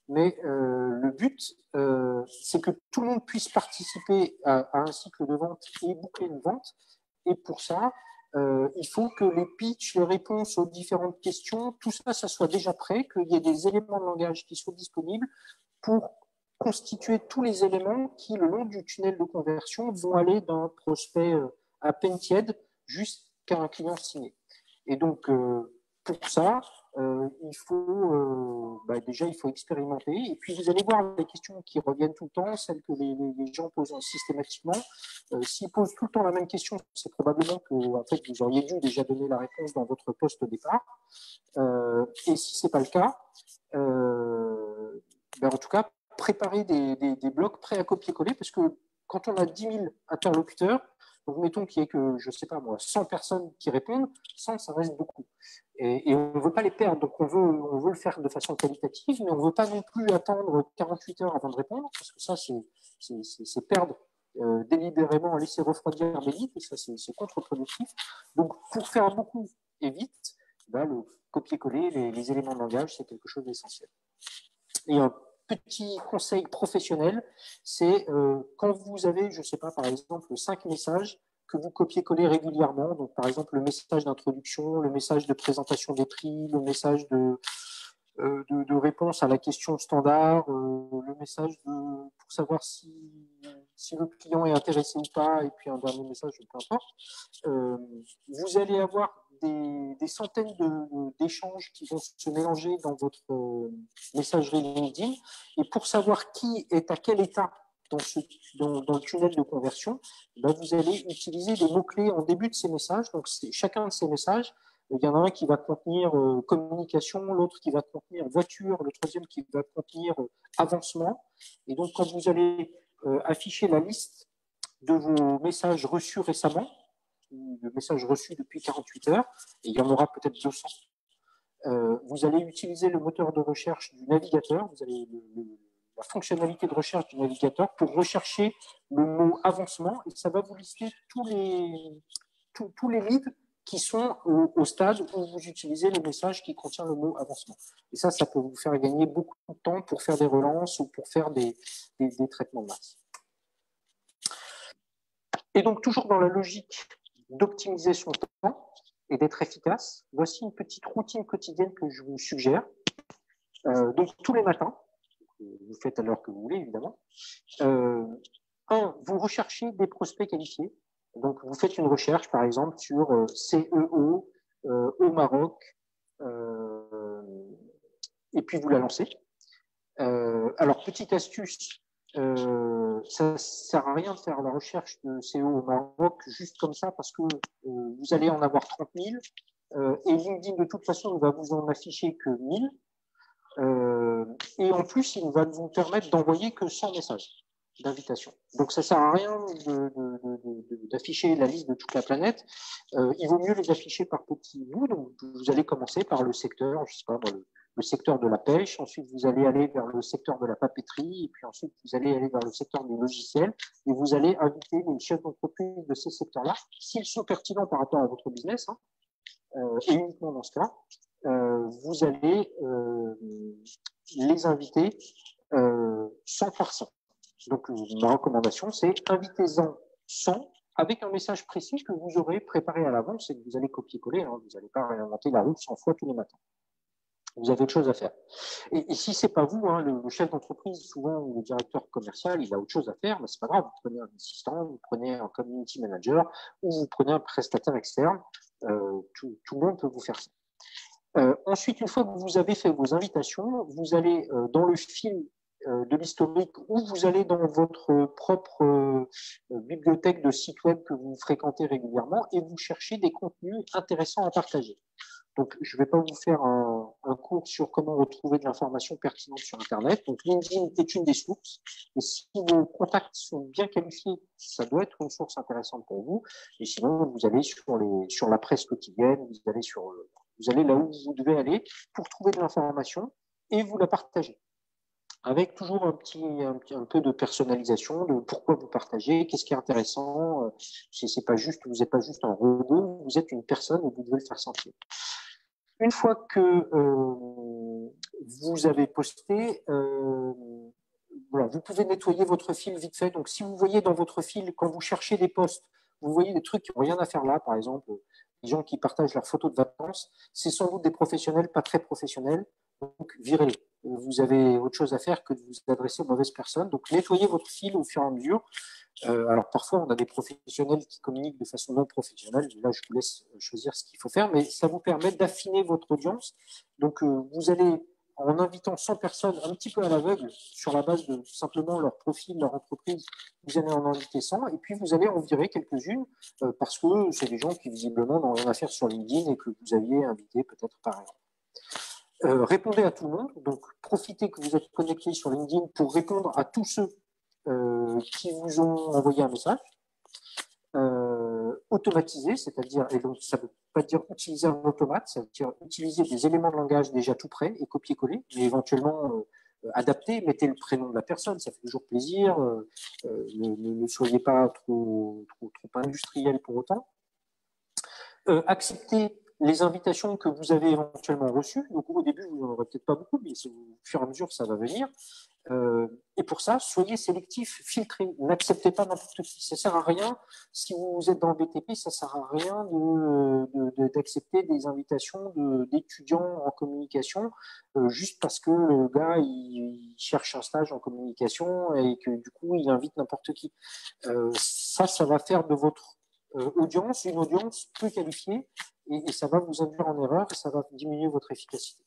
Mais le but, c'est que tout le monde puisse participer à un cycle de vente et boucler une vente. Et pour ça, il faut que les pitchs, les réponses aux différentes questions, tout ça, ça soit déjà prêt, qu'il y ait des éléments de langage qui soient disponibles pour constituer tous les éléments qui, le long du tunnel de conversion, vont aller d'un prospect à peine tiède jusqu'à un client signé. Et donc, pour ça, déjà, il faut expérimenter. Et puis, vous allez voir les questions qui reviennent tout le temps, celles que les gens posent systématiquement. S'ils posent tout le temps la même question, c'est probablement que en fait, vous auriez dû déjà donner la réponse dans votre poste au départ. Et si ce n'est pas le cas, en tout cas, préparer des blocs prêts à copier-coller, parce que quand on a 10 000 interlocuteurs, donc mettons qu'il y ait que, je ne sais pas moi, 100 personnes qui répondent, 100, ça reste beaucoup. Et on ne veut pas les perdre, donc on veut le faire de façon qualitative, mais on ne veut pas non plus attendre 48 heures avant de répondre, parce que ça, c'est perdre délibérément, laisser refroidir l'élite, et ça, c'est contre-productif. Donc, pour faire beaucoup et vite, le copier-coller, les éléments de langage, c'est quelque chose d'essentiel. Et petit conseil professionnel, c'est quand vous avez, je ne sais pas, par exemple, 5 messages que vous copiez-collez régulièrement, donc par exemple le message d'introduction, le message de présentation des prix, le message de réponse à la question standard, le message pour savoir si le client est intéressé ou pas, et puis un dernier message, peu importe. Vous allez avoir des centaines d'échanges qui vont se mélanger dans votre messagerie LinkedIn. Et pour savoir qui est à quel état dans le tunnel de conversion, ben vous allez utiliser des mots-clés en début de ces messages. Donc, chacun de ces messages, il y en a un qui va contenir communication, l'autre qui va contenir voiture, le troisième qui va contenir avancement. Et donc, quand vous allez afficher la liste de vos messages reçus récemment, ou de messages reçus depuis 48 heures, et il y en aura peut-être 200, vous allez utiliser le moteur de recherche du navigateur, vous allez la fonctionnalité de recherche du navigateur pour rechercher le mot avancement, et ça va vous lister tous les leads qui sont au stade où vous utilisez le message qui contient le mot avancement. Et ça peut vous faire gagner beaucoup de temps pour faire des relances ou pour faire des traitements de masse. Et donc, toujours dans la logique d'optimiser son temps et d'être efficace, voici une petite routine quotidienne que je vous suggère. Donc, tous les matins, vous faites à l'heure que vous voulez, évidemment. Vous recherchez des prospects qualifiés. Donc, vous faites une recherche, par exemple, sur CEO au Maroc, et puis vous la lancez. Alors, petite astuce, ça ne sert à rien de faire la recherche de CEO au Maroc juste comme ça, parce que vous allez en avoir 30 000, et LinkedIn, de toute façon, ne va vous en afficher que 1000. Et en plus, il va vous permettre d'envoyer que 100 messages d'invitation. Donc, ça ne sert à rien d'afficher la liste de toute la planète. Il vaut mieux les afficher par petits bouts. Donc, vous allez commencer par le secteur, je sais pas, le secteur de la pêche. Ensuite, vous allez aller vers le secteur de la papeterie. Et puis ensuite, vous allez aller vers le secteur du logiciel. Et vous allez inviter les chefs d'entreprise de ces secteurs-là, s'ils sont pertinents par rapport à votre business, et uniquement dans ce cas, vous allez les inviter 100 par 100. Donc, ma recommandation, c'est invitez-en 100 avec un message précis que vous aurez préparé à l'avance et que vous allez copier-coller. Vous n'allez pas réinventer la roue 100 fois tous les matins. Vous avez autre chose à faire. Et si ce n'est pas vous, le chef d'entreprise, souvent, le directeur commercial, il a autre chose à faire, mais ce n'est pas grave. Vous prenez un assistant, vous prenez un community manager ou vous prenez un prestataire externe. Tout le monde peut vous faire ça. Ensuite, une fois que vous avez fait vos invitations, vous allez dans le fil de l'historique ou vous allez dans votre propre bibliothèque de sites web que vous fréquentez régulièrement et vous cherchez des contenus intéressants à partager. Donc, je ne vais pas vous faire un cours sur comment retrouver de l'information pertinente sur Internet. Donc, LinkedIn est une des sources. Et si vos contacts sont bien qualifiés, ça doit être une source intéressante pour vous. Et sinon, vous allez sur la presse quotidienne, vous allez là où vous devez aller pour trouver de l'information et vous la partagez. Avec toujours un peu de personnalisation de pourquoi vous partagez, qu'est-ce qui est intéressant. C'est pas juste, vous n'êtes pas juste un robot, vous êtes une personne et vous devez le faire sentir. Une fois que vous avez posté, voilà, vous pouvez nettoyer votre fil vite fait. Donc, si vous voyez dans votre fil, quand vous cherchez des posts, vous voyez des trucs qui n'ont rien à faire là, par exemple, des gens qui partagent leurs photos de vacances, c'est sans doute des professionnels pas très professionnels, donc virez-les. Vous avez autre chose à faire que de vous adresser aux mauvaises personnes. Donc, nettoyez votre fil au fur et à mesure. Alors, parfois, on a des professionnels qui communiquent de façon non professionnelle. Là, je vous laisse choisir ce qu'il faut faire, mais ça vous permet d'affiner votre audience. Donc, vous allez, en invitant 100 personnes un petit peu à l'aveugle, sur la base de simplement leur profil, leur entreprise, vous allez en inviter 100, et puis vous allez en virer quelques-unes, parce que c'est des gens qui, visiblement, n'ont rien à faire sur LinkedIn et que vous aviez invité peut-être par erreur. Répondez à tout le monde, donc profitez que vous êtes connecté sur LinkedIn pour répondre à tous ceux qui vous ont envoyé un message. Automatisé, c'est-à-dire, et donc ça ne veut pas dire utiliser un automate, ça veut dire utiliser des éléments de langage déjà tout prêts et copier-coller, mais éventuellement adapter, mettez le prénom de la personne, ça fait toujours plaisir, ne soyez pas trop industriel pour autant. Acceptez les invitations que vous avez éventuellement reçues. Donc au début, vous n'en aurez peut-être pas beaucoup, mais au fur et à mesure, ça va venir. Et pour ça, soyez sélectif, filtrez, n'acceptez pas n'importe qui. Ça sert à rien, si vous êtes dans le BTP, ça sert à rien d'accepter des invitations d'étudiants en communication juste parce que le gars il cherche un stage en communication et que du coup il invite n'importe qui. Ça va faire de votre audience une audience peu qualifiée et ça va vous induire en erreur et ça va diminuer votre efficacité.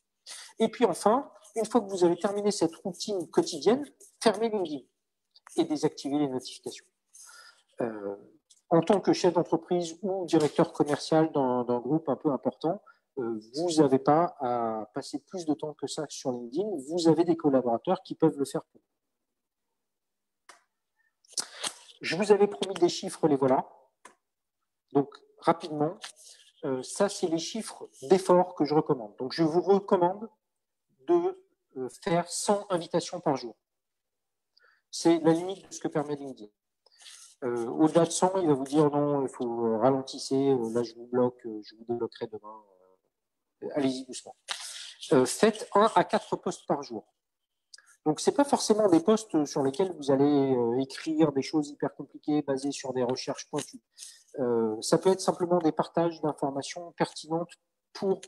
Et puis enfin, une fois que vous avez terminé cette routine quotidienne, fermez LinkedIn et désactivez les notifications. En tant que chef d'entreprise ou directeur commercial d'un groupe un peu important, vous n'avez pas à passer plus de temps que ça sur LinkedIn. Vous avez des collaborateurs qui peuvent le faire pour vous. Je vous avais promis des chiffres, les voilà. Donc, rapidement, ça, c'est les chiffres d'effort que je recommande. Donc, je vous recommande de faire 100 invitations par jour. C'est la limite de ce que permet LinkedIn. Au-delà de 100, il va vous dire non, il faut ralentisser, là je vous bloque, je vous débloquerai demain. Allez-y doucement. Faites 1 à 4 posts par jour. Donc, ce n'est pas forcément des posts sur lesquels vous allez écrire des choses hyper compliquées basées sur des recherches pointues. Ça peut être simplement des partages d'informations pertinentes pour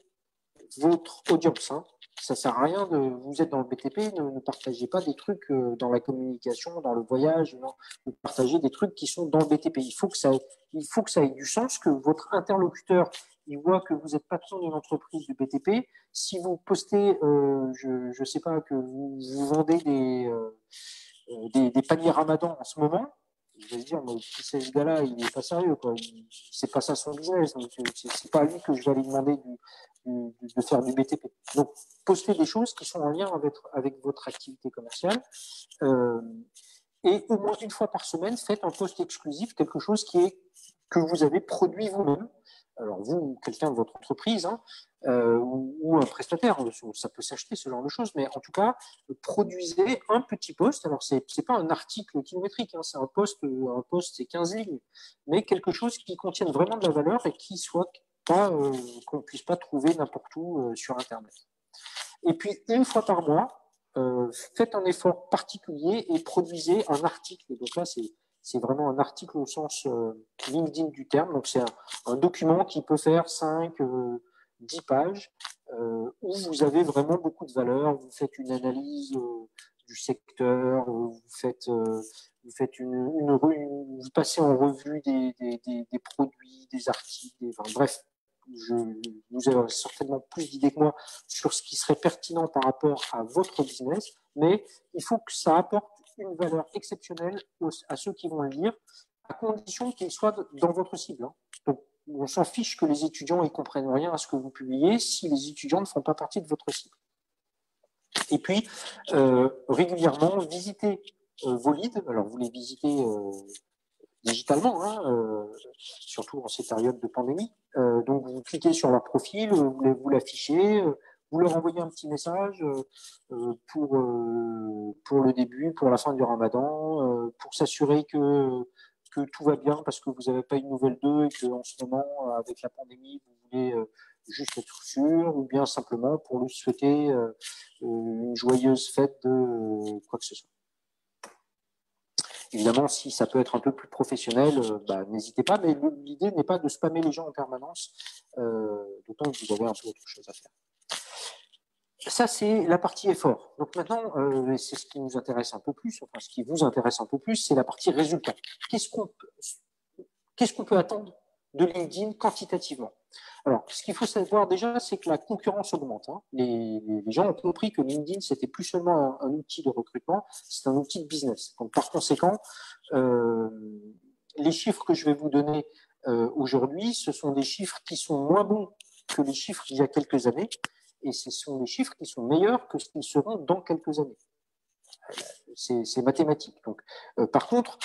votre audience. Hein. Ça ne sert à rien vous êtes dans le BTP, ne partagez pas des trucs dans la communication, dans le voyage, non. Vous partagez des trucs qui sont dans le BTP. Il faut que ça ait du sens, que votre interlocuteur il voit que vous êtes patron d'une entreprise du BTP. Si vous postez, je ne sais pas, que vous vendez des paniers Ramadan en ce moment, je vais se dire, mais c'est ce gars-là, il n'est pas sérieux, quoi. C'est pas ça son business. Donc, c'est pas à lui que je vais aller demander de faire du BTP. Donc, postez des choses qui sont en lien avec votre activité commerciale. Et au moins une fois par semaine, faites un post exclusif, quelque chose que vous avez produit vous-même. Alors vous, quelqu'un de votre entreprise, hein, ou un prestataire, ça peut s'acheter ce genre de choses, mais en tout cas, produisez un petit post. Alors c'est pas un article kilométrique, hein, c'est un post c'est 15 lignes, mais quelque chose qui contienne vraiment de la valeur et qui soit pas qu'on ne puisse pas trouver n'importe où sur Internet. Et puis une fois par mois, faites un effort particulier et produisez un article. Et donc là, c'est vraiment un article au sens LinkedIn du terme. Donc c'est un document qui peut faire 5, 10 pages où vous avez vraiment beaucoup de valeur. Vous faites une analyse du secteur, vous passez en revue des produits, des articles, bref. Vous avez certainement plus d'idées que moi sur ce qui serait pertinent par rapport à votre business, mais il faut que ça apporte une valeur exceptionnelle à ceux qui vont le lire, à condition qu'ils soient dans votre cible. Hein. Donc, on s'en fiche que les étudiants ne comprennent rien à ce que vous publiez si les étudiants ne font pas partie de votre cible. Et puis, régulièrement, visitez vos leads. Alors, vous les visitez digitalement, hein, surtout en ces périodes de pandémie. Donc, vous cliquez sur leur profil, vous l'affichez, vous leur envoyez un petit message pour le début, pour la fin du Ramadan, pour s'assurer que tout va bien parce que vous n'avez pas une nouvelle d'eux et qu'en ce moment, avec la pandémie, vous voulez juste être sûr, ou bien simplement pour lui souhaiter une joyeuse fête de quoi que ce soit. Évidemment, si ça peut être un peu plus professionnel, n'hésitez pas, mais l'idée n'est pas de spammer les gens en permanence, d'autant que vous avez un peu autre chose à faire. Ça, c'est la partie effort. Donc maintenant, c'est ce qui nous intéresse un peu plus, enfin ce qui vous intéresse un peu plus, c'est la partie résultat. Qu'est-ce qu'on peut attendre de LinkedIn quantitativement? Alors, ce qu'il faut savoir déjà, c'est que la concurrence augmente. Hein. Les gens ont compris que LinkedIn, c'était plus seulement un outil de recrutement, c'est un outil de business. Donc, par conséquent, les chiffres que je vais vous donner aujourd'hui, ce sont des chiffres qui sont moins bons que les chiffres d'il y a quelques années, et ce sont des chiffres qui sont meilleurs que ce qu'ils seront dans quelques années. C'est mathématique. Donc, par contre,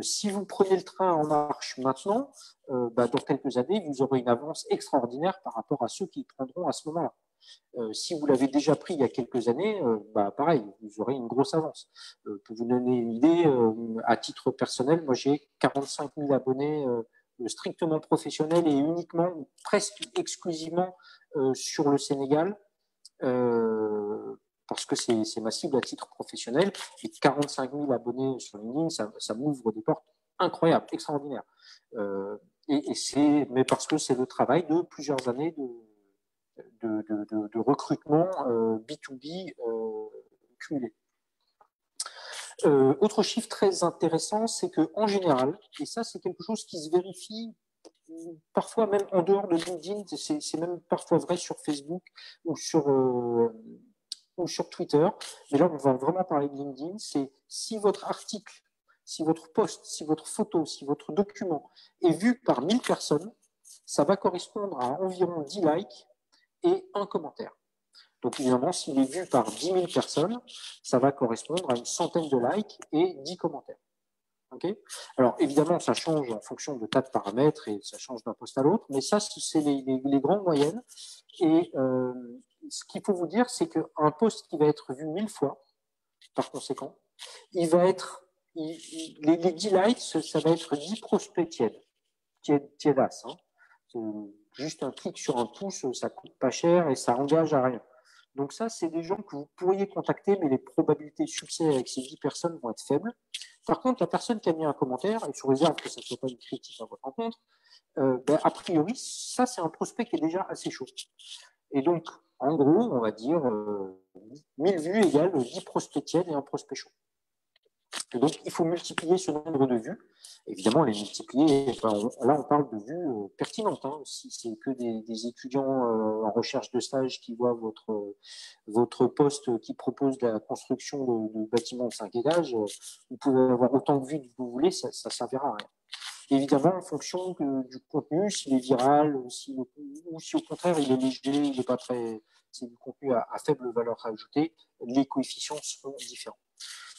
si vous prenez le train en marche maintenant, dans quelques années, vous aurez une avance extraordinaire par rapport à ceux qui le prendront à ce moment-là. Si vous l'avez déjà pris il y a quelques années, pareil, vous aurez une grosse avance. Pour vous donner une idée, à titre personnel, moi j'ai 45 000 abonnés strictement professionnels et uniquement, presque exclusivement sur le Sénégal. Parce parce que c'est ma cible à titre professionnel. Et 45 000 abonnés sur LinkedIn, ça m'ouvre des portes incroyables, extraordinaires. Mais parce que c'est le travail de plusieurs années de recrutement B2B cumulé. Autre chiffre très intéressant, c'est qu'en général, et ça c'est quelque chose qui se vérifie parfois même en dehors de LinkedIn, c'est même parfois vrai sur Facebook ou sur Twitter, mais là on va vraiment parler de LinkedIn, c'est si votre article, si votre post, si votre photo, si votre document est vu par 1000 personnes, ça va correspondre à environ 10 likes et un commentaire. Donc évidemment, s'il est vu par 10 000 personnes, ça va correspondre à une centaine de likes et 10 commentaires. Okay. Alors évidemment, ça change en fonction de tas de paramètres et ça change d'un poste à l'autre, mais ça, c'est les grandes moyennes. Et ce qu'il faut vous dire, c'est qu'un post qui va être vu 1000 fois, par conséquent, il va être, les 10 likes, ça va être 10 prospects tiédasses. Hein. Juste un clic sur un pouce, ça coûte pas cher et ça engage à rien. Donc ça, c'est des gens que vous pourriez contacter, mais les probabilités de succès avec ces 10 personnes vont être faibles. Par contre, la personne qui a mis un commentaire, et sous réserve que ça ne soit pas une critique à votre rencontre, a priori, ça, c'est un prospect qui est déjà assez chaud. Et donc, en gros, on va dire 1000 vues égale 10 prospects tièdes et un prospect chaud. Et donc, il faut multiplier ce nombre de vues. Évidemment, les multiplier, là, on parle de vues pertinentes. Hein. Si c'est que des étudiants en recherche de stage qui voient votre poste qui propose la construction de bâtiments de 5 étages, vous pouvez avoir autant de vues que vous voulez, ça ne servira à rien. Évidemment, en fonction du contenu, s'il est viral, ou si au contraire il est léger, il n'est pas très, c'est du contenu à faible valeur ajoutée, les coefficients seront différents.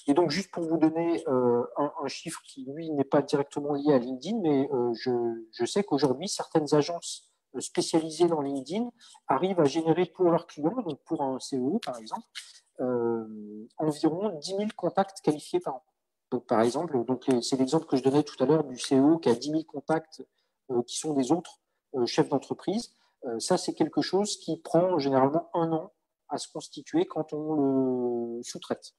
Et donc, juste pour vous donner un chiffre qui, lui, n'est pas directement lié à LinkedIn, mais je sais qu'aujourd'hui, certaines agences spécialisées dans LinkedIn arrivent à générer pour leurs clients, donc pour un CEO, par exemple, environ 10 000 contacts qualifiés par an. Donc, par exemple, c'est l'exemple que je donnais tout à l'heure du CEO qui a 10 000 contacts qui sont des autres chefs d'entreprise. Ça, c'est quelque chose qui prend généralement 1 an à se constituer quand on le sous-traite.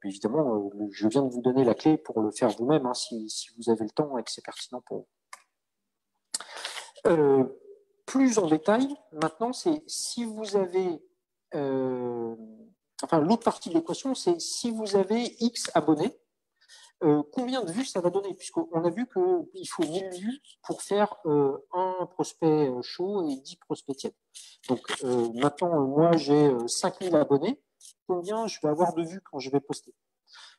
Évidemment, je viens de vous donner la clé pour le faire vous-même, hein, si vous avez le temps et que c'est pertinent pour vous. Plus en détail, maintenant, c'est si vous avez... l'autre partie de l'équation, c'est si vous avez X abonnés, combien de vues ça va donner, puisqu'on a vu qu'il faut 1000 vues pour faire un prospect chaud et 10 prospects tièdes. Donc maintenant, moi, j'ai 5000 abonnés. Combien je vais avoir de vues quand je vais poster?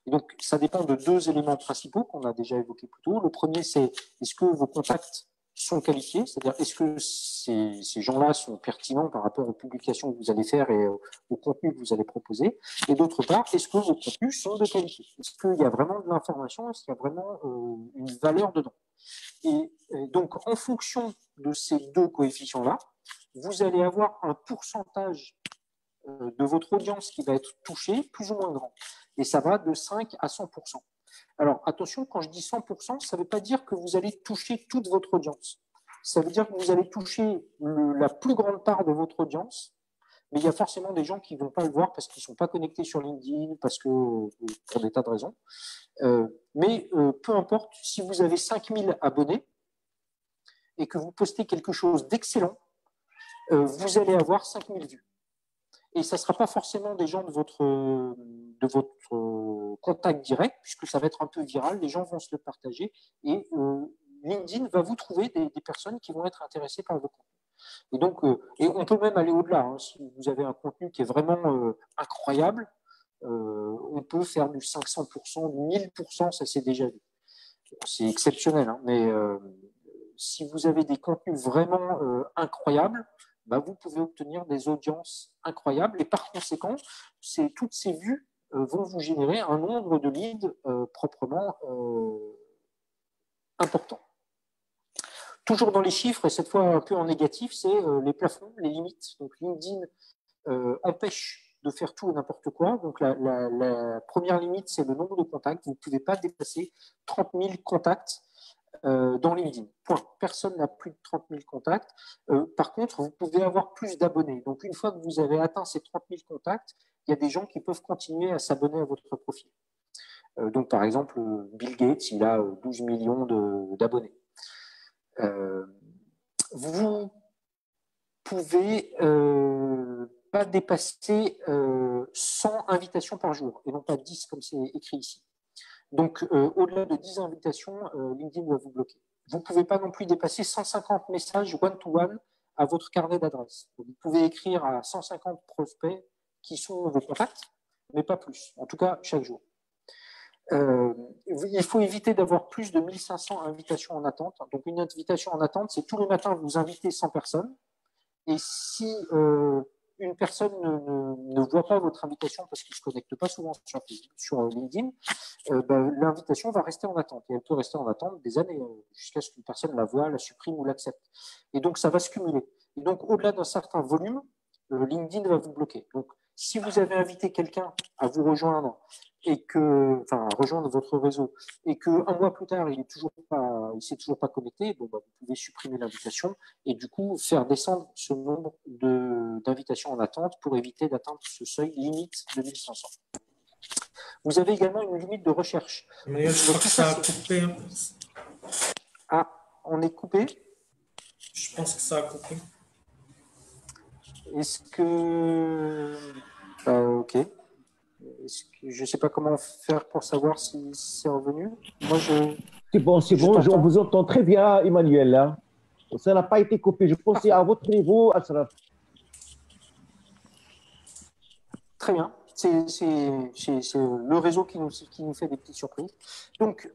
Et donc, ça dépend de 2 éléments principaux qu'on a déjà évoqués plus tôt. Le premier, c'est est-ce que vos contacts sont qualifiés, c'est-à-dire est-ce que ces gens-là sont pertinents par rapport aux publications que vous allez faire et au contenu que vous allez proposer. Et d'autre part, est-ce que vos contenus sont de qualité? Est-ce qu'il y a vraiment de l'information? Est-ce qu'il y a vraiment une valeur dedans? Et donc, en fonction de ces 2 coefficients-là, vous allez avoir un pourcentage de votre audience qui va être touchée plus ou moins grand. Et ça va de 5 à 100%. Alors, attention, quand je dis 100%, ça ne veut pas dire que vous allez toucher toute votre audience. Ça veut dire que vous allez toucher la plus grande part de votre audience, mais il y a forcément des gens qui ne vont pas le voir parce qu'ils ne sont pas connectés sur LinkedIn, parce que pour des tas de raisons. Mais peu importe, si vous avez 5000 abonnés et que vous postez quelque chose d'excellent, vous allez avoir 5000 vues. Et ça ne sera pas forcément des gens de votre contact direct, puisque ça va être un peu viral, les gens vont se le partager, et LinkedIn va vous trouver des personnes qui vont être intéressées par vos contenus. Et donc, et on peut même aller au-delà, hein, si vous avez un contenu qui est vraiment incroyable, on peut faire du 500%, du 1000%, ça c'est déjà vu. C'est exceptionnel, hein, mais si vous avez des contenus vraiment incroyables, vous pouvez obtenir des audiences incroyables et par conséquent, toutes ces vues vont vous générer un nombre de leads proprement important. Toujours dans les chiffres, et cette fois un peu en négatif, c'est les plafonds, les limites. Donc LinkedIn empêche de faire tout et n'importe quoi. Donc la première limite, c'est le nombre de contacts. Vous ne pouvez pas dépasser 30 000 contacts dans LinkedIn. Point. Personne n'a plus de 30 000 contacts. Par contre, vous pouvez avoir plus d'abonnés. Donc, une fois que vous avez atteint ces 30 000 contacts, il y a des gens qui peuvent continuer à s'abonner à votre profil. Donc, par exemple, Bill Gates, il a 12 millions d'abonnés. Vous pouvez pas dépasser 100 invitations par jour, et non pas 10 comme c'est écrit ici. Donc, au-delà de 10 invitations, LinkedIn va vous bloquer. Vous ne pouvez pas non plus dépasser 150 messages one-to-one à votre carnet d'adresse. Vous pouvez écrire à 150 prospects qui sont vos contacts, mais pas plus, en tout cas chaque jour. Il faut éviter d'avoir plus de 1500 invitations en attente. Donc, une invitation en attente, c'est tous les matins, vous invitez 100 personnes. Et si une personne ne voit pas votre invitation parce qu'il ne se connecte pas souvent sur LinkedIn, l'invitation va rester en attente. Et elle peut rester en attente des années, jusqu'à ce qu'une personne la voie, la supprime ou l'accepte. Et donc, ça va se cumuler. Et donc, au-delà d'un certain volume, LinkedIn va vous bloquer. Donc, si vous avez invité quelqu'un à vous rejoindre à rejoindre votre réseau, et qu'un mois plus tard, il ne s'est toujours pas connecté, vous pouvez supprimer l'invitation et du coup faire descendre ce nombre d'invitations en attente pour éviter d'atteindre ce seuil limite de 1500. Vous avez également une limite de recherche. Emmanuel, je crois que ça a coupé. Ah, on est coupé? Je pense que ça a coupé. Est-ce que... ok. Je ne sais pas comment faire pour savoir si c'est revenu. Moi, C'est bon, on vous entend très bien, Emmanuel. Là. Ça n'a pas été coupé. Je pensais à votre niveau, Ashraf. Très bien. C'est le réseau qui nous fait des petites surprises. Donc,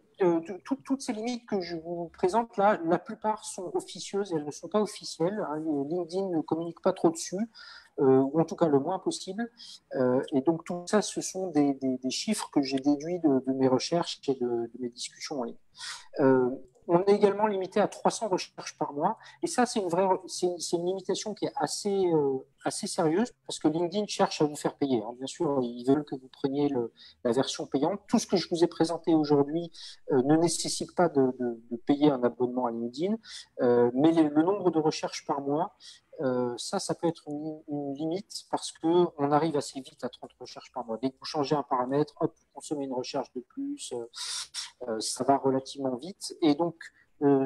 toutes ces limites que je vous présente là, la plupart sont officieuses et elles ne sont pas officielles. LinkedIn ne communique pas trop dessus, ou en tout cas le moins possible. Et donc, tout ça, ce sont des chiffres que j'ai déduits de mes recherches et de mes discussions en ligne. On est également limité à 300 recherches par mois. Et ça, c'est une limitation qui est assez sérieuse parce que LinkedIn cherche à vous faire payer. Hein. Bien sûr, ils veulent que vous preniez la version payante. Tout ce que je vous ai présenté aujourd'hui ne nécessite pas de payer un abonnement à LinkedIn. Mais le nombre de recherches par mois, ça peut être une limite parce qu'on arrive assez vite à 30 recherches par mois. Dès que vous changez un paramètre, hop, vous consommez une recherche de plus, ça va relativement vite. Et donc,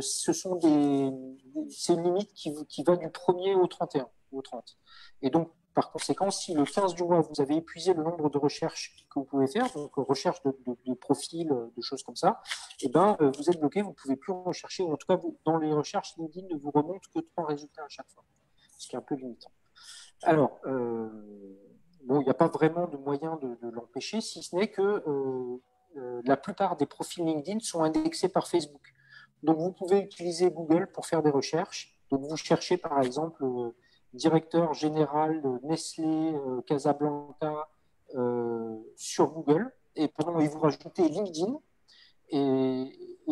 c'est une limite qui va du 1er au 31, au 30. Et donc, par conséquent, si le 15 du mois, vous avez épuisé le nombre de recherches que vous pouvez faire, donc recherche de profils, de choses comme ça, et vous êtes bloqué, vous ne pouvez plus rechercher, ou en tout cas, dans les recherches, LinkedIn ne vous remonte que 3 résultats à chaque fois, ce qui est un peu limitant. Alors, il n'y a pas vraiment de moyen de l'empêcher, si ce n'est que la plupart des profils LinkedIn sont indexés par Facebook. Donc, vous pouvez utiliser Google pour faire des recherches. Donc, vous cherchez, par exemple, directeur général de Nestlé Casablanca sur Google, et vous rajoutez LinkedIn, et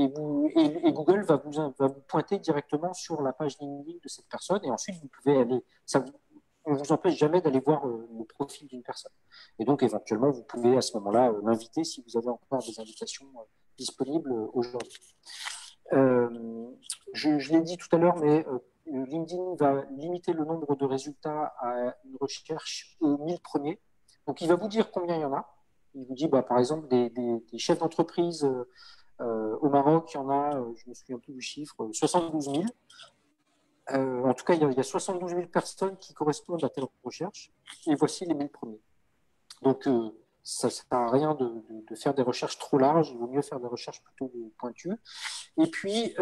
Google va vous pointer directement sur la page LinkedIn de cette personne, et ensuite, vous pouvez aller... on ne vous empêche jamais d'aller voir le profil d'une personne. Et donc, éventuellement, vous pouvez à ce moment-là l'inviter si vous avez encore des invitations disponibles aujourd'hui. Je l'ai dit tout à l'heure, mais LinkedIn va limiter le nombre de résultats à une recherche aux 1000 premiers. Donc, il va vous dire combien il y en a. Il vous dit, par exemple, des chefs d'entreprise au Maroc, il y en a, je ne me souviens plus du chiffre, 72 000. En tout cas, il y a 72 000 personnes qui correspondent à telle recherche, et voici les 1000 premiers. Donc, ça ne sert à rien de faire des recherches trop larges, il vaut mieux faire des recherches plutôt pointues. Et puis,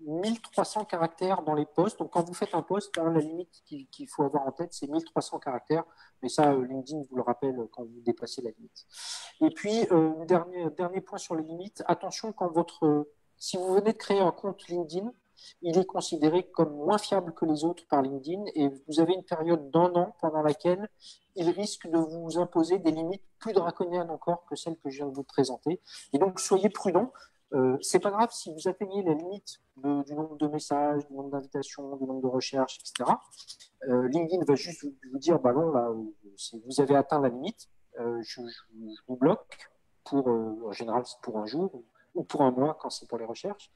1300 caractères dans les posts. Donc, quand vous faites un post, la limite qu'il faut avoir en tête, c'est 1300 caractères. Mais ça, LinkedIn vous le rappelle quand vous dépassez la limite. Et puis, dernier point sur les limites, attention si vous venez de créer un compte LinkedIn, il est considéré comme moins fiable que les autres par LinkedIn et vous avez une période d'1 an pendant laquelle il risque de vous imposer des limites plus draconiennes encore que celles que je viens de vous présenter. Et donc, soyez prudents. C'est pas grave si vous atteignez la limite du nombre de messages, du nombre d'invitations, du nombre de recherches, etc. LinkedIn va juste vous dire, non, là, vous avez atteint la limite, je vous bloque en général, c'est pour un jour ou pour un mois quand c'est pour les recherches.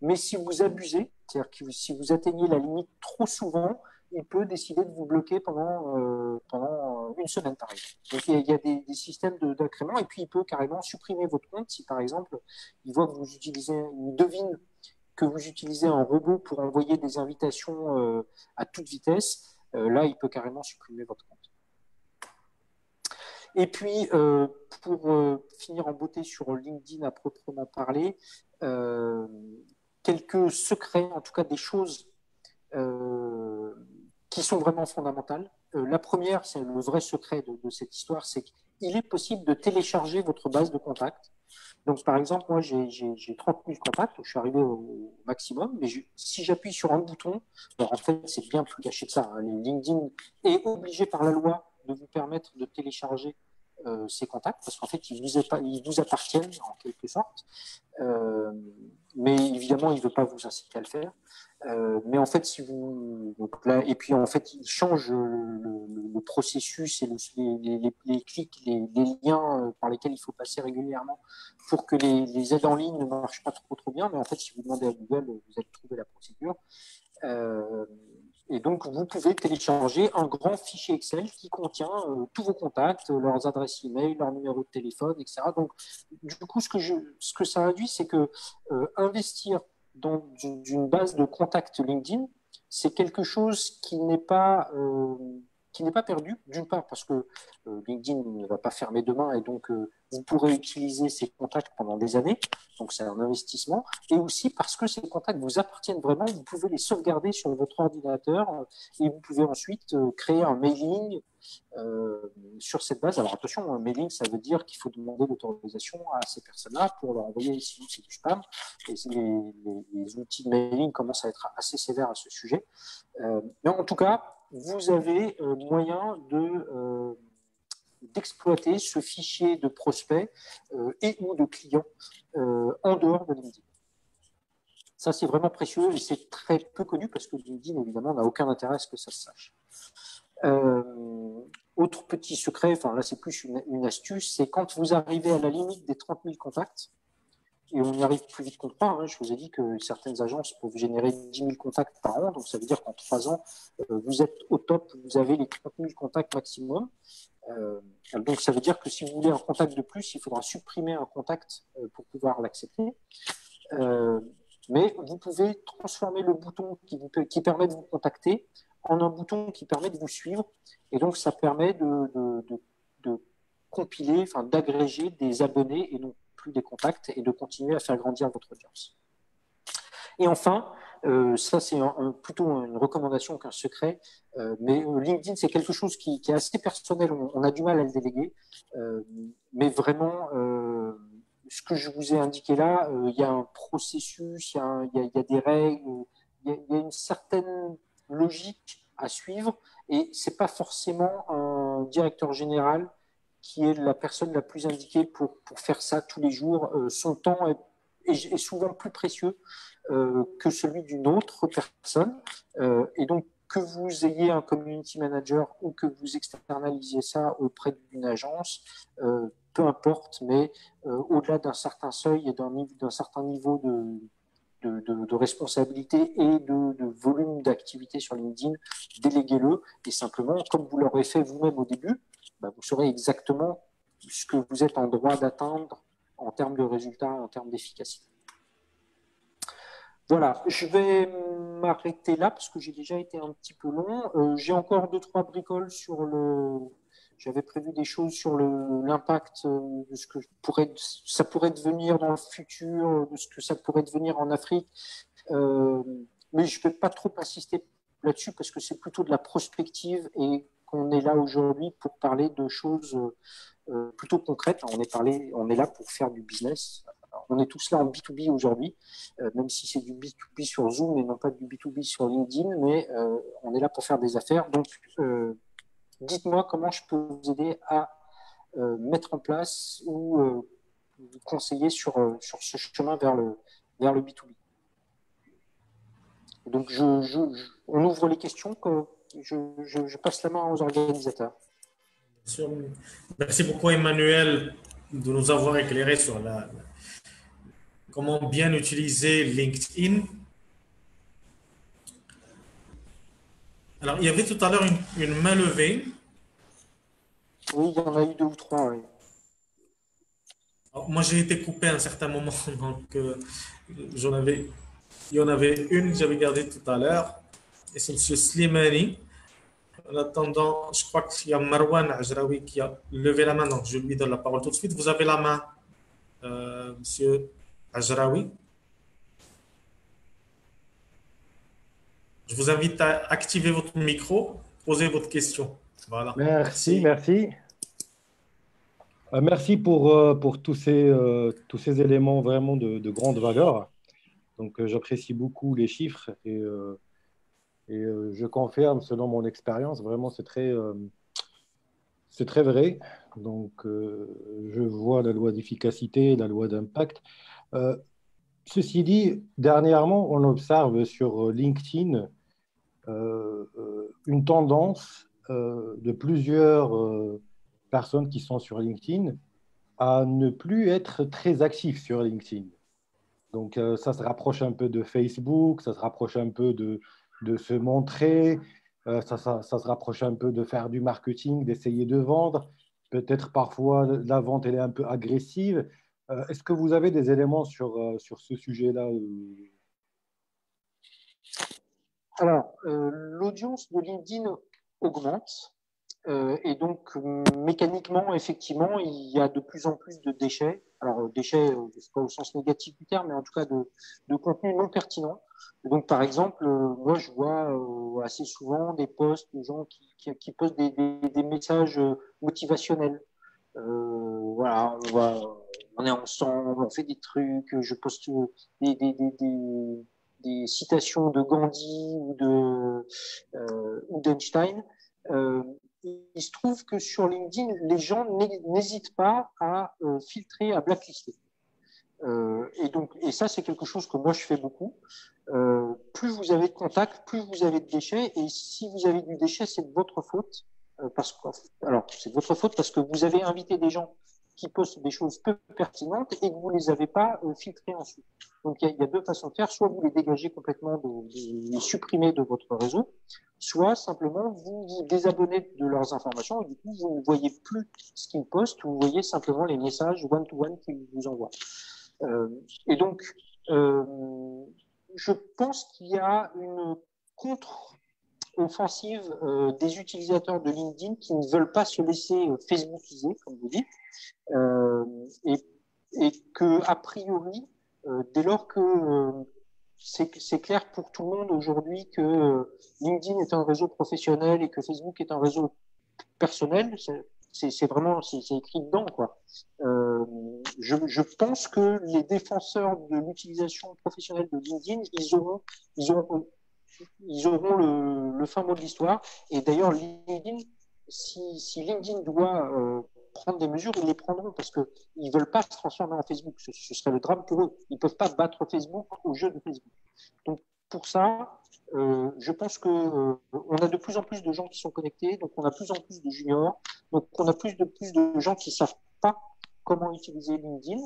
Mais si vous abusez, c'est-à-dire que si vous atteignez la limite trop souvent, il peut décider de vous bloquer pendant une semaine, par exemple. Donc, il y a des systèmes d'incrément, et puis il peut carrément supprimer votre compte si, par exemple, il voit que vous utilisez, il devine que vous utilisez un robot pour envoyer des invitations à toute vitesse. Là, il peut carrément supprimer votre compte. Et puis, pour finir en beauté sur LinkedIn à proprement parler, quelques secrets, en tout cas des choses qui sont vraiment fondamentales. La première, c'est le vrai secret de cette histoire, c'est qu'il est possible de télécharger votre base de contacts. Donc, par exemple, moi, j'ai 30 000 contacts, je suis arrivé au maximum, mais si j'appuie sur un bouton, alors en fait, c'est bien plus caché que ça. Hein. LinkedIn est obligé par la loi de vous permettre de télécharger ces contacts, parce qu'en fait, ils vous appartiennent en quelque sorte. Mais évidemment, il ne veut pas vous inciter à le faire. Mais en fait, si vous donc là, et puis en fait, il change le processus et les clics, les liens par lesquels il faut passer régulièrement pour que les aides en ligne ne marchent pas trop bien. Mais en fait, si vous demandez à Google, vous allez trouver la procédure. Et donc, vous pouvez télécharger un grand fichier Excel qui contient tous vos contacts, leurs adresses email, leur numéro de téléphone, etc. Donc, du coup, ce que ça induit, c'est que investir dans une base de contacts LinkedIn, c'est quelque chose qui n'est pas perdu, d'une part parce que LinkedIn ne va pas fermer demain et donc vous pourrez utiliser ces contacts pendant des années, donc c'est un investissement, et aussi parce que ces contacts vous appartiennent vraiment, vous pouvez les sauvegarder sur votre ordinateur et vous pouvez ensuite créer un mailing sur cette base. Alors attention, un mailing, ça veut dire qu'il faut demander l'autorisation à ces personnes-là pour leur envoyer, sinon c'est du spam, et les outils de mailing commencent à être assez sévères à ce sujet. Mais en tout cas, vous avez moyen d'exploiter ce fichier de prospects et ou de clients en dehors de LinkedIn. Ça, c'est vraiment précieux et c'est très peu connu parce que LinkedIn, évidemment, n'a aucun intérêt à ce que ça se sache. Autre petit secret, enfin là, c'est plus une astuce, c'est quand vous arrivez à la limite des 30 000 contacts, et on y arrive plus vite qu'on croit. Hein. Je vous ai dit que certaines agences peuvent générer 10 000 contacts par an, donc ça veut dire qu'en 3 ans, vous êtes au top, vous avez les 30 000 contacts maximum. Donc ça veut dire que si vous voulez un contact de plus, il faudra supprimer un contact pour pouvoir l'accepter. Mais vous pouvez transformer le bouton qui permet de vous contacter en un bouton qui permet de vous suivre. Et donc ça permet de compiler, enfin d'agréger des abonnés et non plus des contacts et de continuer à faire grandir votre audience. Et enfin, ça c'est plutôt une recommandation qu'un secret, mais LinkedIn c'est quelque chose qui est assez personnel, on a du mal à le déléguer, mais vraiment, ce que je vous ai indiqué là, il y a un processus, il y a des règles, il y a une certaine logique à suivre, et c'est pas forcément un directeur général qui est la personne la plus indiquée pour faire ça tous les jours. Son temps est souvent plus précieux que celui d'une autre personne. Et donc, que vous ayez un community manager ou que vous externalisiez ça auprès d'une agence, peu importe, mais au-delà d'un certain seuil et d'un certain niveau de responsabilité et de volume d'activité sur LinkedIn, déléguez-le et simplement, comme vous l'aurez fait vous-même au début, vous saurez exactement ce que vous êtes en droit d'atteindre en termes de résultats, en termes d'efficacité. Voilà, je vais m'arrêter là parce que j'ai déjà été un petit peu long. J'ai encore 2-3 bricoles sur le... J'avais prévu des choses sur l'impact de ce que ça pourrait devenir dans le futur, de ce que ça pourrait devenir en Afrique. Mais je ne vais pas trop insister là-dessus parce que c'est plutôt de la prospective et qu'on est là aujourd'hui pour parler de choses plutôt concrètes. On est là pour faire du business. Alors, on est tous là en B2B aujourd'hui, même si c'est du B2B sur Zoom et non pas du B2B sur LinkedIn, mais on est là pour faire des affaires. Donc, dites-moi comment je peux vous aider à mettre en place ou vous conseiller sur ce chemin vers le B2B. Donc, on ouvre les questions, je passe la main aux organisateurs. Merci beaucoup, Emmanuel, de nous avoir éclairé sur comment bien utiliser LinkedIn. Alors, il y avait tout à l'heure une main levée. Oui, il y en a eu deux ou trois. Oui. Alors, moi, j'ai été coupé à un certain moment, donc il y en avait une que j'avais gardée tout à l'heure, et c'est M. Slimani. En attendant, je crois qu'il y a Marwan Ajraoui qui a levé la main, donc je lui donne la parole tout de suite. Vous avez la main, Monsieur Ajraoui. Je vous invite à activer votre micro, poser votre question. Voilà, Merci, merci. merci. Merci pour tous ces éléments vraiment de grande valeur. Donc, j'apprécie beaucoup les chiffres et je confirme, selon mon expérience, vraiment, c'est très vrai. Donc, je vois la loi d'efficacité, la loi d'impact. Euh, Ceci dit, dernièrement, on observe sur LinkedIn une tendance de plusieurs personnes qui sont sur LinkedIn à ne plus être très actifs sur LinkedIn. Donc, ça se rapproche un peu de Facebook, ça se rapproche un peu de se montrer, ça se rapproche un peu de faire du marketing, d'essayer de vendre. Peut-être parfois la vente elle est un peu agressive. Est-ce que vous avez des éléments sur ce sujet-là? Alors, l'audience de LinkedIn augmente. Et donc, mécaniquement, effectivement, il y a de plus en plus de déchets. Alors, déchets, c'est pas au sens négatif du terme, mais en tout cas de contenu non pertinent. Et donc, par exemple, moi, je vois assez souvent des posts de gens qui postent des messages motivationnels. Voilà, on est ensemble, on fait des trucs, je poste des, des, des, des, des citations de Gandhi ou d'Einstein. Il se trouve que sur LinkedIn, les gens n'hésitent pas à filtrer, à blacklister. Et ça, c'est quelque chose que moi, je fais beaucoup. Plus vous avez de contacts, plus vous avez de déchets. Et si vous avez du déchet, c'est de votre faute. Alors, c'est de votre faute parce que vous avez invité des gens qui postent des choses peu pertinentes et que vous ne les avez pas filtrés ensuite. Donc, il y a deux façons de faire. Soit vous les dégagez complètement, de les supprimer de votre réseau, soit simplement vous vous désabonnez de leurs informations et du coup, vous ne voyez plus ce qu'ils postent, vous voyez simplement les messages one-to-one qu'ils vous envoient. Et donc, je pense qu'il y a une contre-offensive des utilisateurs de LinkedIn qui ne veulent pas se laisser Facebookiser, comme vous dites, et que, a priori, dès lors que c'est clair pour tout le monde aujourd'hui que LinkedIn est un réseau professionnel et que Facebook est un réseau personnel, c'est vraiment c'est écrit dedans quoi. Je pense que les défenseurs de l'utilisation professionnelle de LinkedIn, ils auront le fin mot de l'histoire. Et d'ailleurs, LinkedIn, si LinkedIn doit prendre des mesures, ils les prendront parce que ils veulent pas se transformer en Facebook. Ce serait le drame pour eux. Ils peuvent pas battre Facebook au jeu de Facebook. Donc pour ça, je pense que on a de plus en plus de gens qui sont connectés, donc on a de plus en plus de juniors, donc on a plus de gens qui savent pas comment utiliser LinkedIn,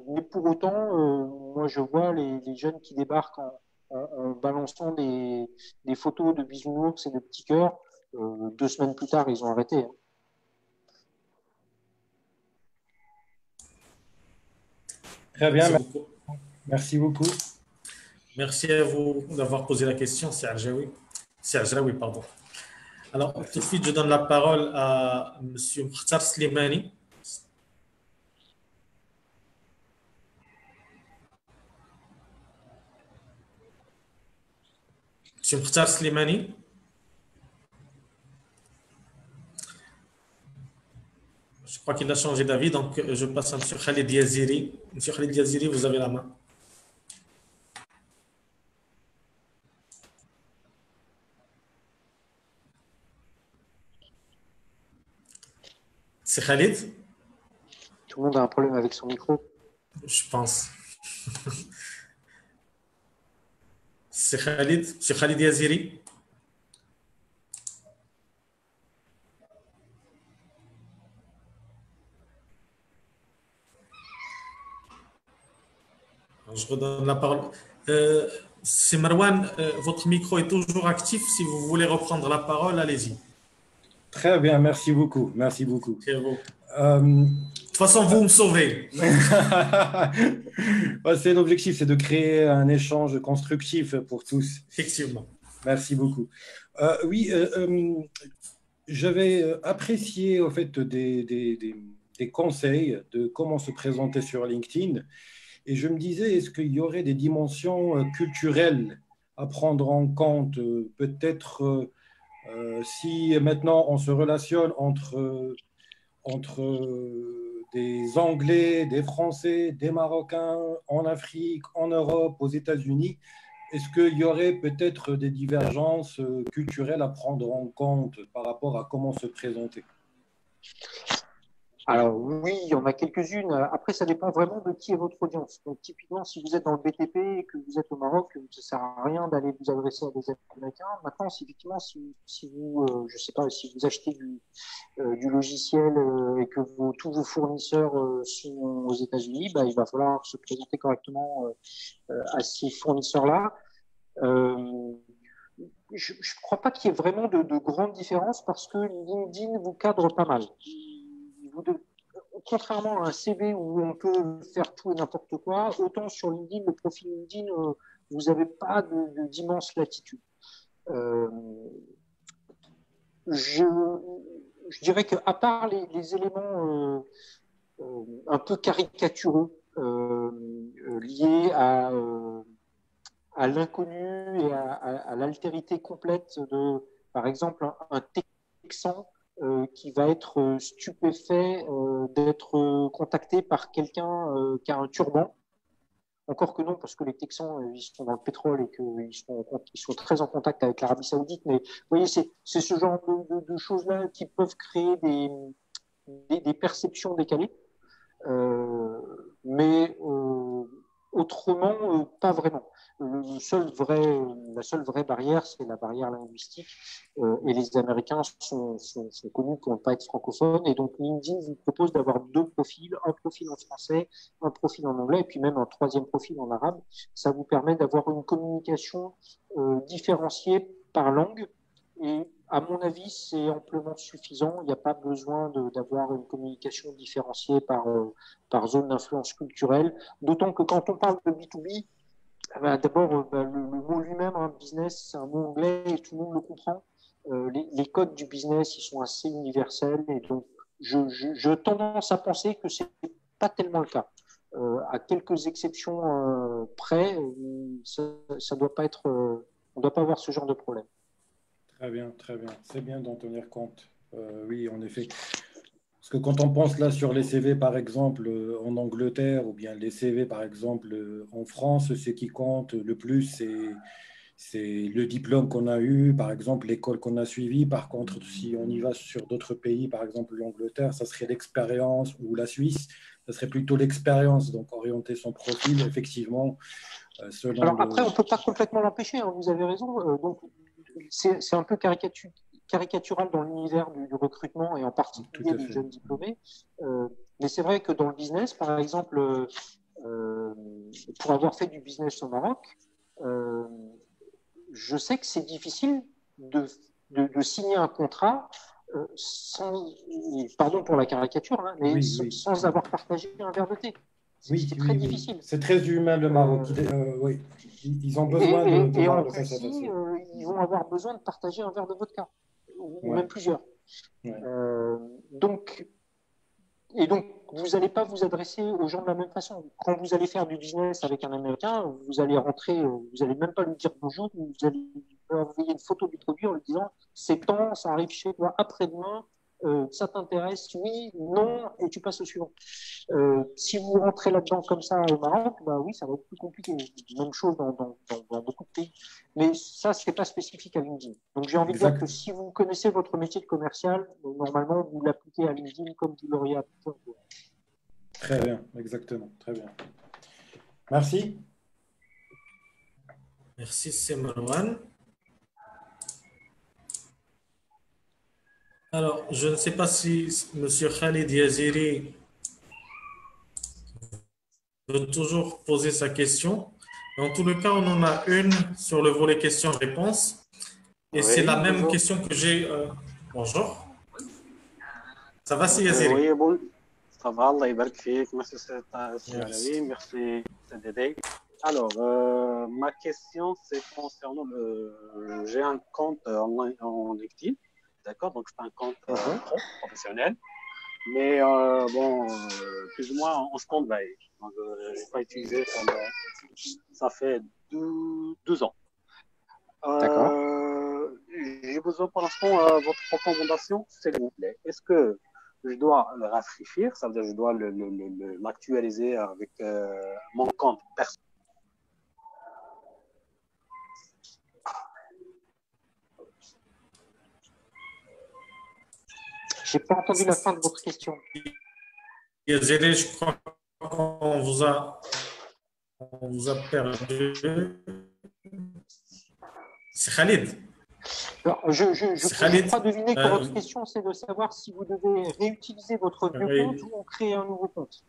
mais pour autant, moi je vois les jeunes qui débarquent en balançant des photos de bisounours et de petits cœurs. 2 semaines plus tard, ils ont arrêté. Hein. Très bien, Merci beaucoup. merci beaucoup. Merci à vous d'avoir posé la question, c'est Arjaoui. C'est Ajraoui, pardon. Alors, tout de suite, je donne la parole à M. Mkhtar Slimani. M. Mkhtar Slimani. Je crois qu'il a changé d'avis, donc je passe à M. Khalid Yaziri. M. Khalid Yaziri, vous avez la main. C'est Khalid? Tout le monde a un problème avec son micro. Je pense. C'est Khalid? M. Khalid Yaziri? Je redonne la parole. C'est Marwan, votre micro est toujours actif. Si vous voulez reprendre la parole, allez-y. Très bien, merci beaucoup. Merci beaucoup. C'est bon. Euh, De toute façon, vous me sauvez. Ouais, c'est l'objectif, c'est de créer un échange constructif pour tous. Effectivement. Merci beaucoup. Oui, j'avais apprécié au fait des conseils de comment se présenter sur LinkedIn et je me disais, est-ce qu'il y aurait des dimensions culturelles à prendre en compte? Peut-être si maintenant on se relationne entre des Anglais, des Français, des Marocains en Afrique, en Europe, aux États-Unis, est-ce qu'il y aurait peut-être des divergences culturelles à prendre en compte par rapport à comment se présenter? Alors oui, il y en a quelques-unes. Après, ça dépend vraiment de qui est votre audience. Donc typiquement, si vous êtes dans le BTP et que vous êtes au Maroc, ça ne sert à rien d'aller vous adresser à des Américains. Maintenant, effectivement, si vous, je sais pas, si vous achetez du logiciel et que tous vos fournisseurs sont aux États-Unis, bah, il va falloir se présenter correctement à ces fournisseurs-là. Je ne crois pas qu'il y ait vraiment de grandes différences parce que LinkedIn vous cadre pas mal. Contrairement à un CV où on peut faire tout et n'importe quoi, autant sur LinkedIn, le profil LinkedIn, vous n'avez pas d'immense latitude. Je dirais qu'à part les éléments un peu caricaturaux liés à l'inconnu et à l'altérité complète de, par exemple, un Texan qui va être stupéfait d'être contacté par quelqu'un qui a un turban. Encore que non, parce que les Texans, ils sont dans le pétrole et qu'ils sont très en contact avec l'Arabie Saoudite. Mais vous voyez, c'est ce genre de choses-là qui peuvent créer des perceptions décalées. Mais autrement, pas vraiment. La seule vraie barrière, c'est la barrière linguistique. Et les Américains sont connus pour ne pas être francophones. Et donc, LinkedIn vous propose d'avoir deux profils, un profil en français, un profil en anglais, et puis même un troisième profil en arabe. Ça vous permet d'avoir une communication différenciée par langue. Et à mon avis, c'est amplement suffisant. Il n'y a pas besoin d'avoir une communication différenciée par zone d'influence culturelle. D'autant que quand on parle de B2B, d'abord, le mot lui-même, hein, business, c'est un mot anglais et tout le monde le comprend. Les codes du business, ils sont assez universels et donc je tendance à penser que c'est pas tellement le cas. À quelques exceptions près, ça doit pas être, on doit pas avoir ce genre de problème. Très bien, très bien. C'est bien d'en tenir compte. Oui, en effet. Parce que quand on pense là sur les CV, par exemple, en Angleterre, ou bien les CV, par exemple, en France, ce qui compte le plus, c'est le diplôme qu'on a eu, par exemple, l'école qu'on a suivie. Par contre, si on y va sur d'autres pays, par exemple l'Angleterre, ça serait l'expérience, ou la Suisse, ça serait plutôt l'expérience, donc orienter son profil, effectivement, selon Alors après, on ne peut pas complètement l'empêcher, hein, vous avez raison. Donc, c'est un peu caricatural dans l'univers du recrutement et en particulier des jeunes diplômés. Mais c'est vrai que dans le business, par exemple, pour avoir fait du business au Maroc, je sais que c'est difficile de signer un contrat sans, pardon pour la caricature, hein, mais sans avoir partagé un verre de thé. C'est très difficile. C'est très humain le Maroc. Oui. Ils ont besoin de en Russie, ils vont avoir besoin de partager un verre de vodka, ou même plusieurs. Ouais. Donc, vous n'allez pas vous adresser aux gens de la même façon. Quand vous allez faire du business avec un Américain, vous allez rentrer, vous n'allez même pas lui dire bonjour, vous allez envoyer une photo du produit en lui disant c'est temps, ça arrive chez toi après-demain, ça t'intéresse, oui, non, et tu passes au suivant. Si vous rentrez là-dedans comme ça au Maroc, bah oui, ça va être plus compliqué. Même chose dans beaucoup de pays. Mais ça, ce n'est pas spécifique à LinkedIn. Donc j'ai envie de dire que si vous connaissez votre métier de commercial, normalement, vous l'appliquez à LinkedIn comme vous l'auriez appliqué. Très bien, exactement. Très bien. Merci. Merci, c'est Marwan. Alors, je ne sais pas si M. Khalid Yaziri peut toujours poser sa question. Dans tous les cas, on en a une sur le volet questions-réponses. Et c'est la même question que j'ai. Bonjour. Ça va, c'est Yaziri? Oui, bon. Ça va, Allah يبارك فيك. Merci, Alawi. Merci, Dédé. Alors, ma question, c'est concernant j'ai un compte en LinkedIn, d'accord? Donc, c'est un compte professionnel, mais bon, plus ou moins en stand-by. Donc, je n'ai pas utilisé pendant, ça fait 2 ans. D'accord. J'ai besoin pour l'instant votre recommandation, s'il vous plaît. Est-ce que je dois le rafraîchir, ça veut dire que je dois l'actualiser avec mon compte personnel? J'ai pas entendu la fin de votre question. Yaziri, je crois qu'on vous a perdu. C'est Khalid. Alors, je crois deviner que votre question, c'est de savoir si vous devez réutiliser votre vieux compte ou créer un nouveau compte.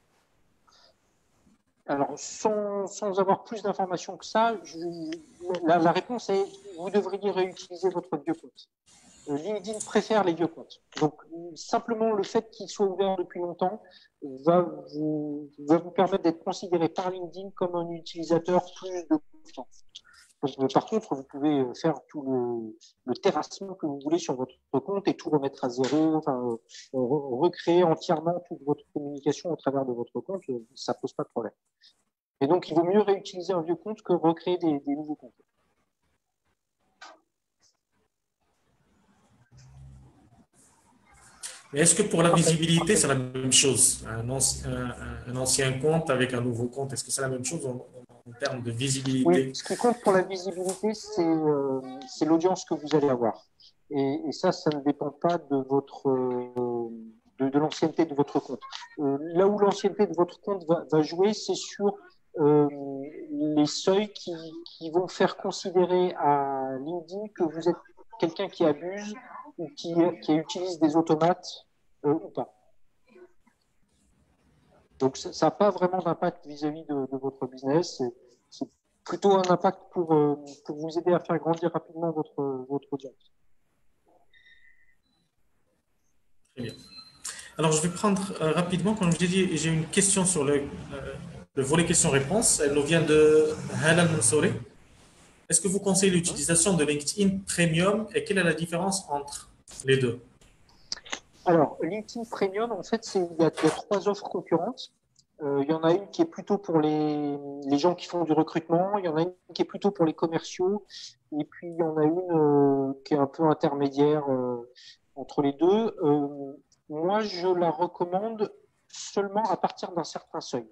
Alors, sans avoir plus d'informations que ça, la réponse est vous devriez réutiliser votre vieux compte. LinkedIn préfère les vieux comptes. Donc, simplement le fait qu'il soit ouvert depuis longtemps va vous permettre d'être considéré par LinkedIn comme un utilisateur plus de confiance. Donc, par contre, vous pouvez faire tout le terrassement que vous voulez sur votre compte et tout remettre à zéro, enfin, recréer entièrement toute votre communication au travers de votre compte, ça pose pas de problème. Et donc, il vaut mieux réutiliser un vieux compte que recréer des nouveaux comptes. Est-ce que pour la visibilité, c'est la même chose? Un ancien compte avec un nouveau compte, est-ce que c'est la même chose en termes de visibilité? Oui, ce qui compte pour la visibilité, c'est l'audience que vous allez avoir. Et ça ne dépend pas de l'ancienneté de votre compte. Là où l'ancienneté de votre compte va jouer, c'est sur les seuils qui vont faire considérer à LinkedIn que vous êtes quelqu'un qui abuse ou qui utilise des automates ou pas. Donc, ça n'a pas vraiment d'impact vis-à-vis de votre business. C'est plutôt un impact pour vous aider à faire grandir rapidement votre audience. Très bien. Alors, je vais prendre rapidement, comme je l'ai dit, j'ai une question sur le volet questions-réponses. Elle nous vient de Halal Mansouri. Est-ce que vous conseillez l'utilisation de LinkedIn Premium et quelle est la différence entre les deux? Alors, LinkedIn Premium, en fait, il y a 3 offres concurrentes. Il y en a une qui est plutôt pour les gens qui font du recrutement, il y en a une qui est plutôt pour les commerciaux, et puis il y en a une qui est un peu intermédiaire entre les deux. Moi, je la recommande seulement à partir d'un certain seuil.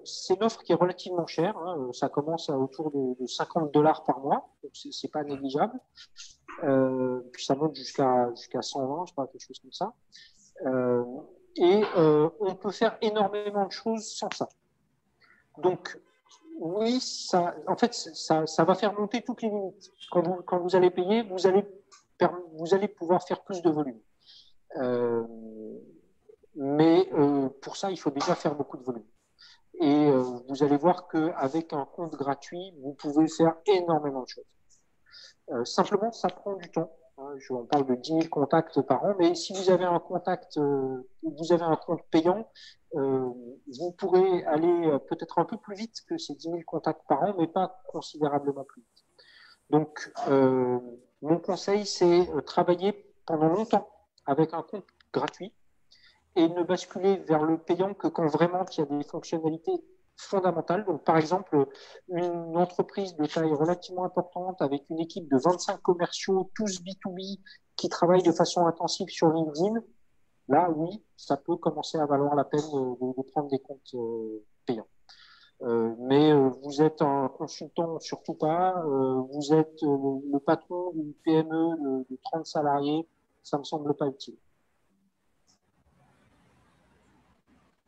C'est une offre qui est relativement chère, hein, ça commence à autour de $50 par mois, donc c'est pas négligeable. Puis ça monte jusqu'à 120, je sais pas, quelque chose comme ça. On peut faire énormément de choses sans ça. Donc, oui, en fait, ça va faire monter toutes les limites. Quand vous allez payer, vous allez pouvoir faire plus de volume. Mais pour ça, il faut déjà faire beaucoup de volume. Et vous allez voir qu'avec un compte gratuit, vous pouvez faire énormément de choses. Simplement, ça prend du temps. On parle de 10 000 contacts par an, mais si vous avez un compte payant, vous pourrez aller peut-être un peu plus vite que ces 10 000 contacts par an, mais pas considérablement plus vite. Donc, mon conseil, c'est travailler pendant longtemps avec un compte gratuit et ne basculer vers le payant que quand vraiment il y a des fonctionnalités fondamentales. Donc, par exemple, une entreprise de taille relativement importante avec une équipe de 25 commerciaux, tous B2B, qui travaillent de façon intensive sur LinkedIn, là, oui, ça peut commencer à valoir la peine de prendre des comptes payants. Mais vous êtes un consultant, surtout pas. Vous êtes le patron d'une PME de 30 salariés, ça ne me semble pas utile.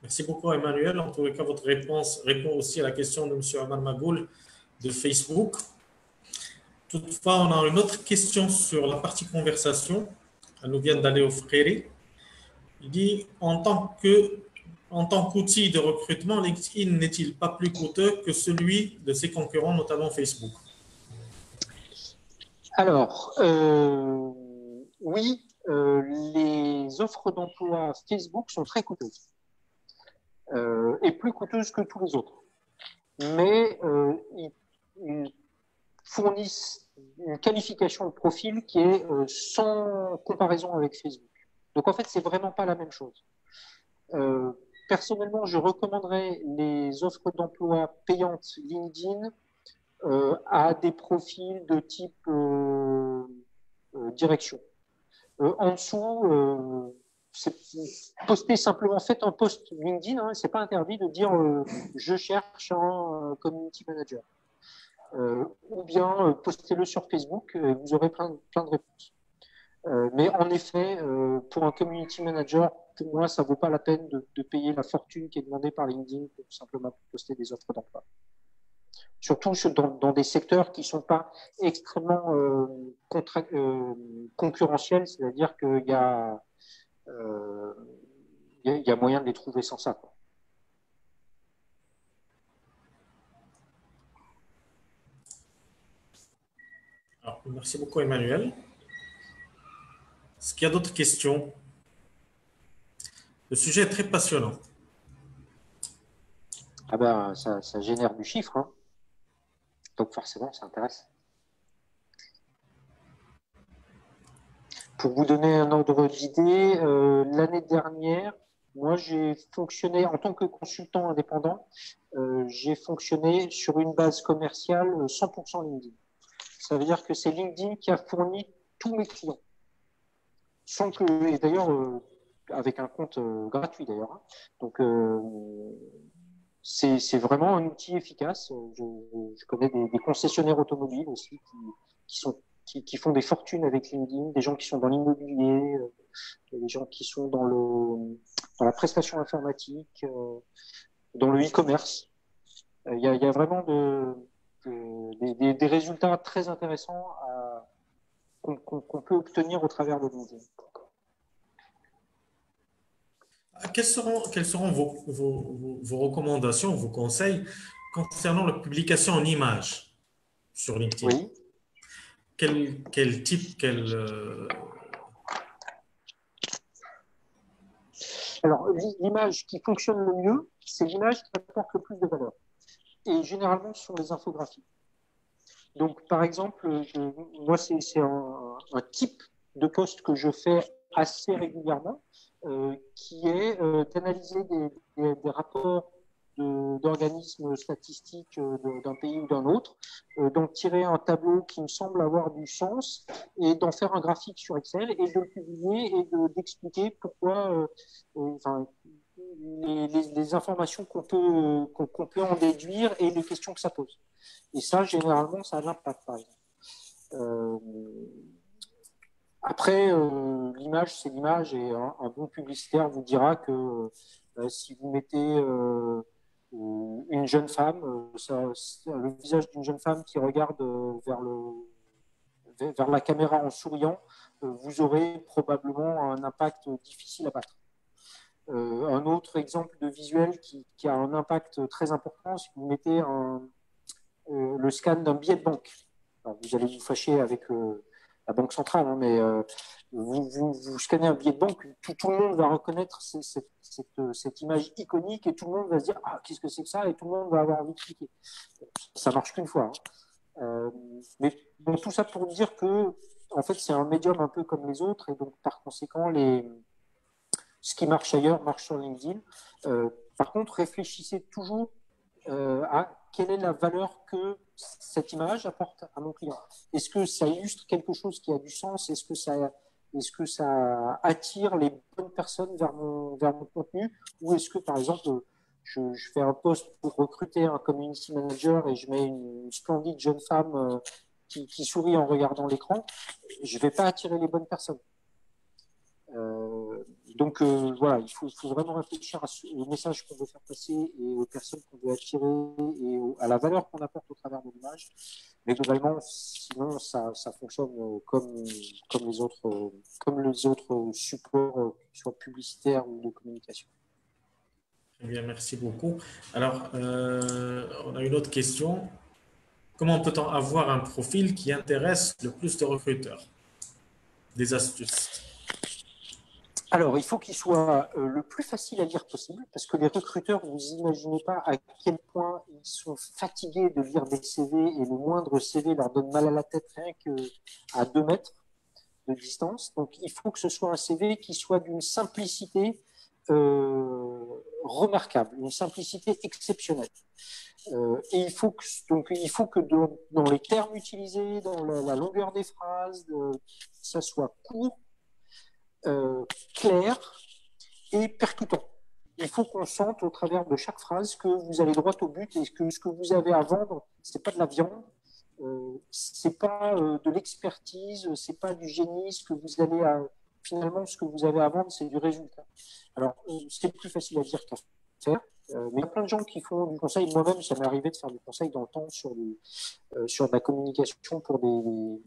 Merci beaucoup, Emmanuel. En tous les cas, votre réponse répond aussi à la question de M. Omar Magoul de Facebook. Toutefois, on a une autre question sur la partie conversation. Elle nous vient d'Aléo Fréré. Il dit, en tant que En tant qu'outil de recrutement, LinkedIn n'est-il pas plus coûteux que celui de ses concurrents, notamment Facebook? Alors, oui, les offres d'emploi Facebook sont très coûteuses et plus coûteuses que tous les autres. Mais ils fournissent une qualification de profil qui est sans comparaison avec Facebook. Donc en fait, c'est vraiment pas la même chose. Personnellement, je recommanderais les offres d'emploi payantes LinkedIn à des profils de type direction. En dessous, postez simplement, faites un post LinkedIn, hein, c'est pas interdit de dire je cherche un community manager. Ou bien postez-le sur Facebook, vous aurez plein de réponses. Mais en effet, pour un community manager, pour moi, ça ne vaut pas la peine de payer la fortune qui est demandée par LinkedIn pour simplement poster des offres d'emploi. Surtout dans des secteurs qui ne sont pas extrêmement concurrentiels, c'est-à-dire qu'il y a moyen de les trouver sans ça, quoi. Alors, merci beaucoup, Emmanuel. Est-ce qu'il y a d'autres questions? Le sujet est très passionnant. Ah ben, ça génère du chiffre, hein. Donc forcément, ça intéresse. Pour vous donner un ordre d'idée, l'année dernière, moi, j'ai fonctionné en tant que consultant indépendant, j'ai fonctionné sur une base commerciale 100% LinkedIn. Ça veut dire que c'est LinkedIn qui a fourni tous mes clients. Sans que, et d'ailleurs, avec un compte gratuit d'ailleurs, hein. Donc, c'est vraiment un outil efficace. Je connais des concessionnaires automobiles aussi qui font des fortunes avec LinkedIn, des gens qui sont dans l'immobilier, des gens qui sont dans la prestation informatique, dans le e-commerce. Il y a vraiment des résultats très intéressants qu'on peut obtenir au travers de LinkedIn. Quelles seront vos recommandations, vos conseils concernant la publication en images sur LinkedIn? Oui. Quel type, Alors, l'image qui fonctionne le mieux, c'est l'image qui apporte le plus de valeur. Et généralement, ce sont les infographies. Donc, par exemple, moi, c'est un type de post que je fais assez régulièrement, qui est d'analyser des rapports d'organismes statistiques d'un pays ou d'un autre, d'en tirer un tableau qui me semble avoir du sens et d'en faire un graphique sur Excel et de le publier et d'expliquer pourquoi les informations qu'on peut en déduire et les questions que ça pose. Et ça, généralement, ça a de l'impact, par exemple. Après, l'image, c'est l'image et un bon publicitaire vous dira que si vous mettez une jeune femme, le visage d'une jeune femme qui regarde vers la caméra en souriant, vous aurez probablement un impact difficile à battre. Un autre exemple de visuel qui a un impact très important, si vous mettez le scan d'un billet de banque. Alors, vous allez vous fâcher avec la Banque centrale, hein, mais vous scannez un billet de banque, tout le monde va reconnaître cette image iconique et tout le monde va se dire « Ah, qu'est-ce que c'est que ça ?» et tout le monde va avoir envie de cliquer. Ça marche qu'une fois, hein. Mais bon, tout ça pour dire que en fait, c'est un médium un peu comme les autres et donc par conséquent, ce qui marche ailleurs marche sur LinkedIn. Par contre, réfléchissez toujours à quelle est la valeur que cette image apporte à mon client. Est-ce que ça illustre quelque chose qui a du sens? Est-ce que ça attire les bonnes personnes vers mon contenu? Ou est-ce que, par exemple, je fais un post pour recruter un community manager et je mets une splendide jeune femme qui sourit en regardant l'écran, je ne vais pas attirer les bonnes personnes. Donc voilà, il faut vraiment réfléchir au message qu'on veut faire passer et aux personnes qu'on veut attirer et à la valeur qu'on apporte au travers de l'image. Mais globalement, sinon ça fonctionne comme les autres supports, qu'ils soient publicitaires ou de communication. Très bien, merci beaucoup. Alors, on a une autre question. Comment peut-on avoir un profil qui intéresse le plus de recruteurs? Des astuces. Alors, il faut qu'il soit le plus facile à lire possible, parce que les recruteurs, vous imaginez pas à quel point ils sont fatigués de lire des CV et le moindre CV leur donne mal à la tête rien qu'à 2 mètres de distance. Donc, il faut que ce soit un CV qui soit d'une simplicité remarquable, une simplicité exceptionnelle. Et il faut que dans les termes utilisés, dans la longueur des phrases, ça soit court, clair et percutant. Il faut qu'on sente au travers de chaque phrase que vous allez droit au but et que ce que vous avez à vendre, c'est pas de la viande, c'est pas de l'expertise, c'est pas du génie. Finalement, ce que vous avez à vendre, c'est du résultat. Alors, c'est plus facile à dire qu'à faire. Mais il y a plein de gens qui font du conseil. Moi-même, ça m'est arrivé de faire du conseil dans le temps sur de la communication pour de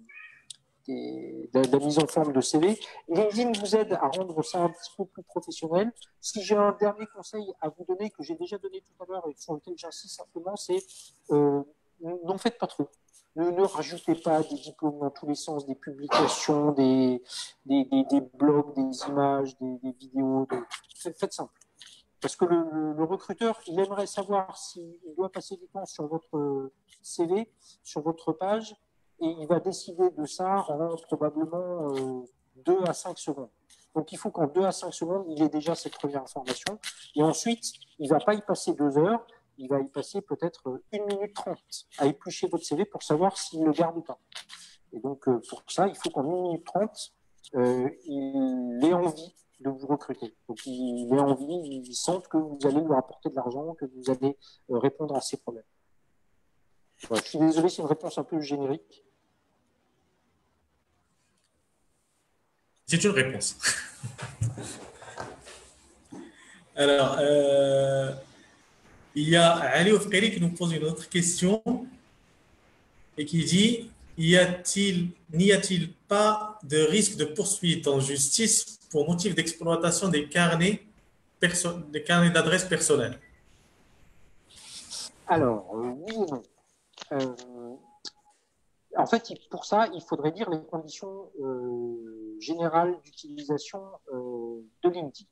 la mise en forme de CV. LinkedIn vous aide à rendre ça un petit peu plus professionnel. Si j'ai un dernier conseil à vous donner, que j'ai déjà donné tout à l'heure et sur lequel j'insiste simplement, c'est n'en faites pas trop. Ne rajoutez pas des diplômes dans tous les sens, des publications, des blogs, des images, des vidéos. Faites simple. Parce que le recruteur, il aimerait savoir s'il doit passer du temps sur votre CV, sur votre page, et il va décider de ça en probablement 2 à 5 secondes. Donc, il faut qu'en 2 à 5 secondes, il ait déjà cette première information. Et ensuite, il ne va pas y passer 2 heures, il va y passer peut-être 1 minute 30 à éplucher votre CV pour savoir s'il le garde ou pas. Et donc, pour ça, il faut qu'en 1 minute 30, il ait envie de vous recruter. Donc, il ait envie, il sente que vous allez lui apporter de l'argent, que vous allez répondre à ses problèmes. Voilà, je suis désolé, c'est une réponse un peu générique. C'est une réponse. Alors, il y a Ali Oufkari qui nous pose une autre question et qui dit n'y a-t-il pas de risque de poursuite en justice pour motif d'exploitation des carnets d'adresses personnelles? Alors, oui et non. En fait, pour ça, il faudrait dire les conditions générales d'utilisation de LinkedIn,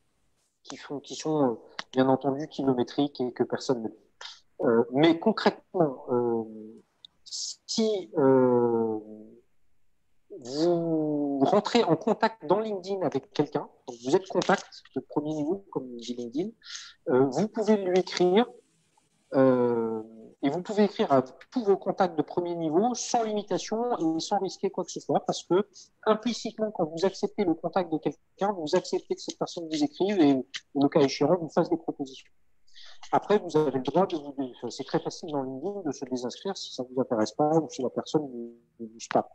qui sont bien entendu kilométriques et que personne ne dit. Mais concrètement, si vous rentrez en contact dans LinkedIn avec quelqu'un, donc vous êtes contact de premier niveau, comme dit LinkedIn, vous pouvez lui écrire et vous pouvez écrire à tous vos contacts de premier niveau sans limitation et sans risquer quoi que ce soit, parce que implicitement, quand vous acceptez le contact de quelqu'un, vous acceptez que cette personne vous écrive et, le cas échéant, vous fasse des propositions. Après, vous avez le droit c'est très facile dans LinkedIn de se désinscrire si ça ne vous intéresse pas ou si la personne ne bouge pas.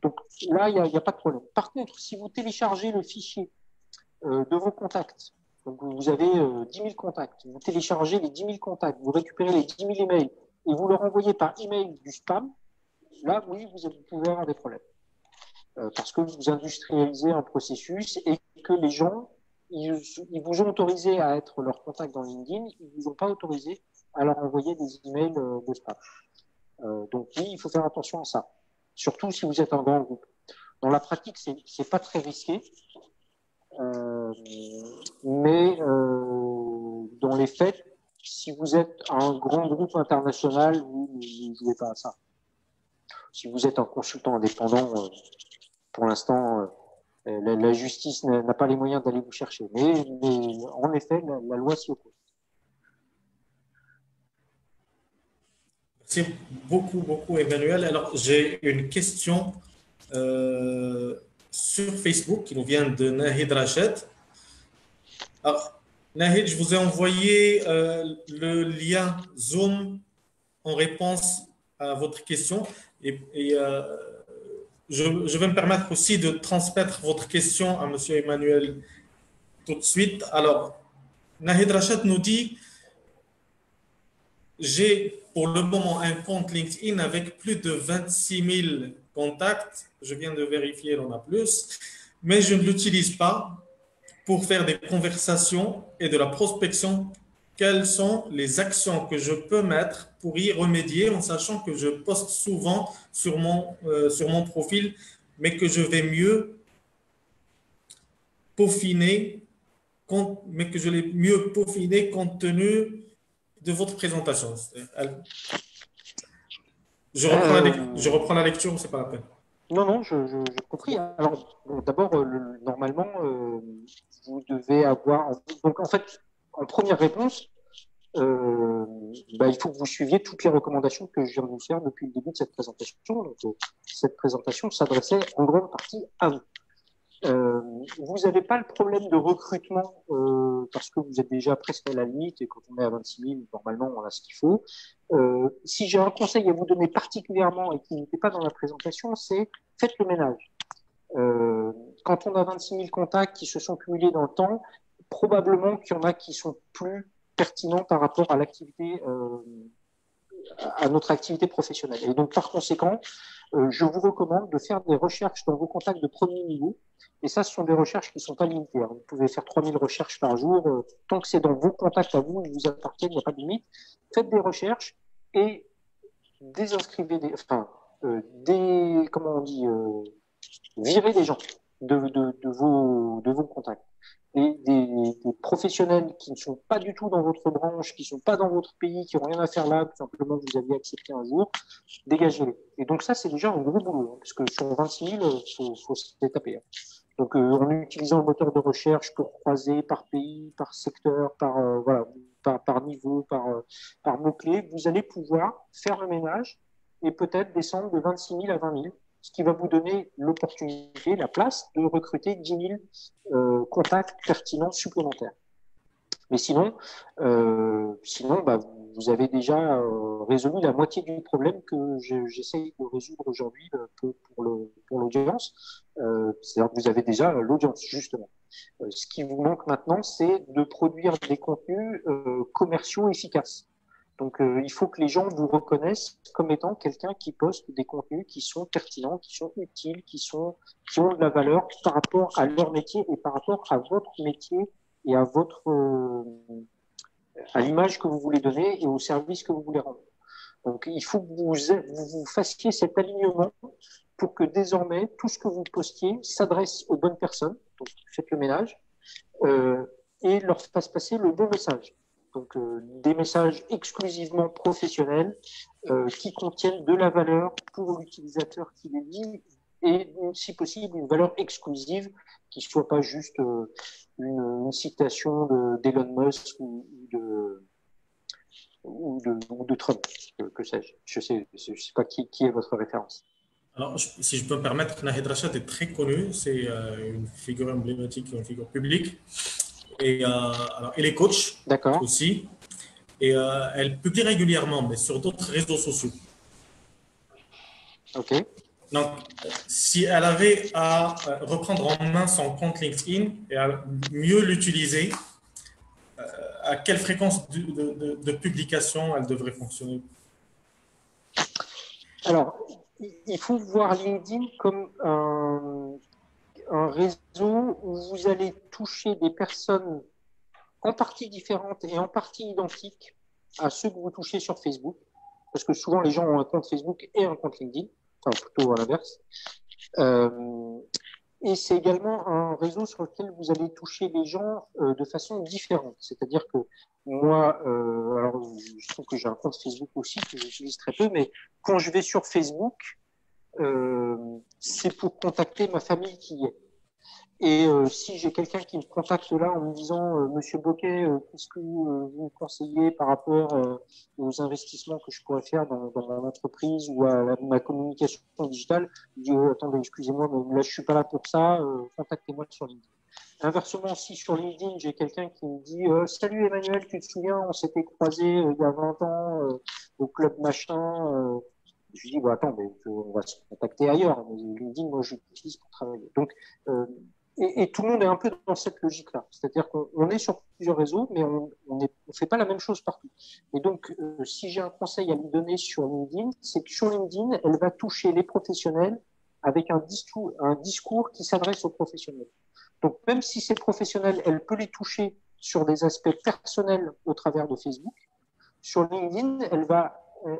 Donc là, il n'y a pas de problème. Par contre, si vous téléchargez le fichier de vos contacts, donc vous avez 10 000 contacts, vous téléchargez les 10 000 contacts, vous récupérez les 10 000 emails et vous leur envoyez par email du spam, là, oui, vous pouvez avoir des problèmes. Parce que vous industrialisez un processus et que les gens, ils vous ont autorisé à être leur contact dans LinkedIn, ils ne vous ont pas autorisé à leur envoyer des emails de spam. Donc oui, il faut faire attention à ça. Surtout si vous êtes un grand groupe. Dans la pratique, c'est pas très risqué. Mais dans les faits, si vous êtes un grand groupe international, vous ne jouez pas à ça. Si vous êtes un consultant indépendant, pour l'instant, la justice n'a pas les moyens d'aller vous chercher. Mais en effet, la loi s'y oppose. Merci beaucoup, Emmanuel. Alors, j'ai une question sur Facebook qui nous vient de Nahid Rached. Alors, Nahid, je vous ai envoyé le lien Zoom en réponse à votre question et je vais me permettre aussi de transmettre votre question à M. Emmanuel tout de suite. Alors, Nahid Rached nous dit: j'ai pour le moment un compte LinkedIn avec plus de 26 000 contacts. Je viens de vérifier, il en a plus. Mais je ne l'utilise pas pour faire des conversations et de la prospection quelles sont les actions que je peux mettre pour y remédier en sachant que je poste souvent sur mon profil, mais que je vais mieux peaufiner, mais que je l'ai mieux peaufiné compte tenu de votre présentation. Je reprends la lecture, c'est pas la peine. Non, j'ai compris. Alors, bon, d'abord, normalement, vous devez avoir. Donc, en fait, en première réponse, il faut que vous suiviez toutes les recommandations que je viens de vous faire depuis le début de cette présentation. Donc, cette présentation s'adressait en grande partie à vous. Vous n'avez pas le problème de recrutement parce que vous êtes déjà presque à la limite et quand on est à 26 000, normalement, on a ce qu'il faut. Si j'ai un conseil à vous donner particulièrement et qui n'était pas dans la présentation, c'est faites le ménage. Quand on a 26 000 contacts qui se sont cumulés dans le temps, probablement qu'il y en a qui sont plus pertinents par rapport à l'activité, à notre activité professionnelle. Et donc, par conséquent, je vous recommande de faire des recherches dans vos contacts de premier niveau. Et ça, ce sont des recherches qui ne sont pas limitées. Vous pouvez faire 3000 recherches par jour. Tant que c'est dans vos contacts à vous, ils vous appartiennent, il n'y a pas de limite. Faites des recherches et désinscrivez virez des gens de vos contacts. Des professionnels qui ne sont pas du tout dans votre branche, qui ne sont pas dans votre pays, qui n'ont rien à faire là, tout simplement vous aviez accepté un jour, dégagez-les. Et donc ça, c'est déjà un gros boulot, parce que sur 26 000, il faut se taper. Donc en utilisant le moteur de recherche pour croiser par pays, par secteur, par niveau, par mots-clés, vous allez pouvoir faire le ménage et peut-être descendre de 26 000 à 20 000. Ce qui va vous donner l'opportunité, la place de recruter 10 000 contacts pertinents supplémentaires. Mais sinon, vous avez déjà résolu la moitié du problème que j'essaye de résoudre aujourd'hui pour l'audience. C'est-à-dire que vous avez déjà l'audience, justement. Ce qui vous manque maintenant, c'est de produire des contenus commerciaux efficaces. Donc, il faut que les gens vous reconnaissent comme étant quelqu'un qui poste des contenus qui sont pertinents, qui sont utiles, qui ont de la valeur par rapport à leur métier et par rapport à votre métier et à l'image que vous voulez donner et au service que vous voulez rendre. Donc, il faut que vous fassiez cet alignement pour que désormais, tout ce que vous postiez s'adresse aux bonnes personnes. Donc, faites le ménage et leur fasse passer le bon message. Donc, des messages exclusivement professionnels qui contiennent de la valeur pour l'utilisateur qui les lit et, si possible, une valeur exclusive qui ne soit pas juste une citation d'Elon Musk ou de Trump, que sais-je. Je sais pas qui est votre référence. Alors, si je peux me permettre, Nahid Rachad est très connu, c'est une figure emblématique, une figure publique. Et alors, elle est coach aussi. Et elle publie régulièrement, mais sur d'autres réseaux sociaux. OK. Donc, si elle avait à reprendre en main son compte LinkedIn et à mieux l'utiliser, à quelle fréquence de publication elle devrait fonctionner? Alors, il faut voir LinkedIn comme un réseau où vous allez toucher des personnes en partie différentes et en partie identiques à ceux que vous touchez sur Facebook, parce que souvent les gens ont un compte Facebook et un compte LinkedIn, enfin plutôt à l'inverse. Et c'est également un réseau sur lequel vous allez toucher les gens de façon différente. C'est-à-dire que moi, alors je trouve que j'ai un compte Facebook aussi que j'utilise très peu, mais quand je vais sur Facebook, c'est pour contacter ma famille qui y est. Et si j'ai quelqu'un qui me contacte là en me disant Monsieur Boquet, qu'est-ce que vous me conseillez par rapport aux investissements que je pourrais faire dans mon entreprise ou à ma communication digitale, je dis attendez, excusez-moi, mais là je suis pas là pour ça, contactez-moi sur LinkedIn. Inversement, si sur LinkedIn j'ai quelqu'un qui me dit salut Emmanuel, tu te souviens, on s'était croisés il y a 20 ans au club machin. Je lui dis attends, mais on va se contacter ailleurs. Mais LinkedIn, moi je l'utilise pour travailler. Donc et tout le monde est un peu dans cette logique-là. C'est-à-dire qu'on est sur plusieurs réseaux, mais on fait pas la même chose partout. Et donc, si j'ai un conseil à lui donner sur LinkedIn, c'est que sur LinkedIn, elle va toucher les professionnels avec un discours qui s'adresse aux professionnels. Donc, même si c'est professionnel, elle peut les toucher sur des aspects personnels au travers de Facebook. Sur LinkedIn,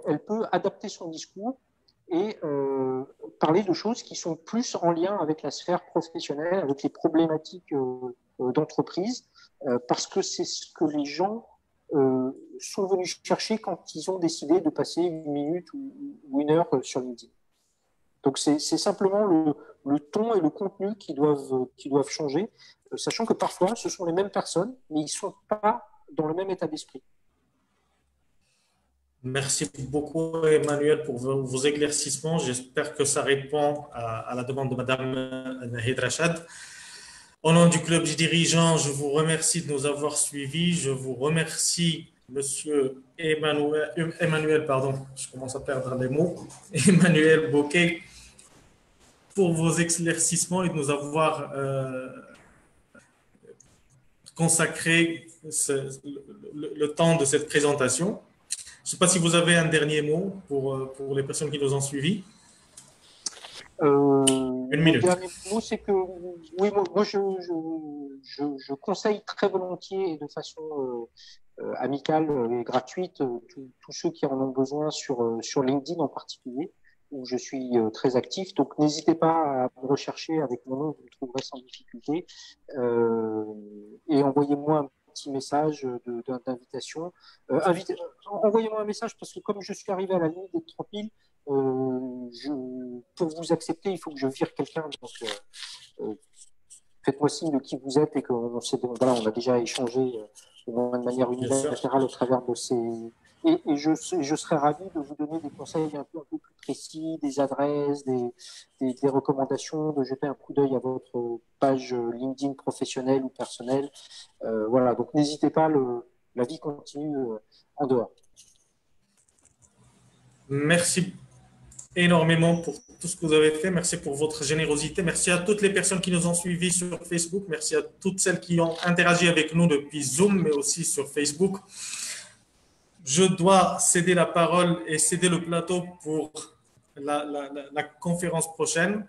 elle peut adapter son discours et parler de choses qui sont plus en lien avec la sphère professionnelle, avec les problématiques d'entreprise, parce que c'est ce que les gens sont venus chercher quand ils ont décidé de passer 1 minute ou 1 heure sur LinkedIn. Donc c'est simplement le ton et le contenu qui doivent changer, sachant que parfois ce sont les mêmes personnes, mais ils ne sont pas dans le même état d'esprit. Merci beaucoup, Emmanuel, pour vos éclaircissements. J'espère que ça répond à la demande de Madame Nahid Rachad. Au nom du club des dirigeants, je vous remercie de nous avoir suivis. Je vous remercie, Monsieur Emmanuel, je commence à perdre les mots, Emmanuel Bocquet, pour vos éclaircissements et de nous avoir consacré le temps de cette présentation. Je ne sais pas si vous avez un dernier mot pour les personnes qui nous ont suivis. 1 minute. Le dernier mot, c'est que oui, moi je conseille très volontiers et de façon amicale et gratuite tous ceux qui en ont besoin sur LinkedIn en particulier, où je suis très actif. Donc n'hésitez pas à me rechercher avec mon nom, vous me trouverez sans difficulté. Et envoyez-moi un petit message d'invitation. Envoyez-moi un message parce que comme je suis arrivé à la limite des 30 000, pour vous accepter, il faut que je vire quelqu'un. Donc, faites-moi signe de qui vous êtes et qu'on on a déjà échangé de manière unilatérale au travers de ces. Et je serais ravi de vous donner des conseils un peu plus précis, des adresses, des recommandations, de jeter un coup d'œil à votre page LinkedIn professionnelle ou personnelle. Voilà, donc n'hésitez pas, la vie continue en dehors. Merci énormément pour tout ce que vous avez fait. Merci pour votre générosité. Merci à toutes les personnes qui nous ont suivis sur Facebook. Merci à toutes celles qui ont interagi avec nous depuis Zoom, mais aussi sur Facebook. Je dois céder la parole et céder le plateau pour la conférence prochaine.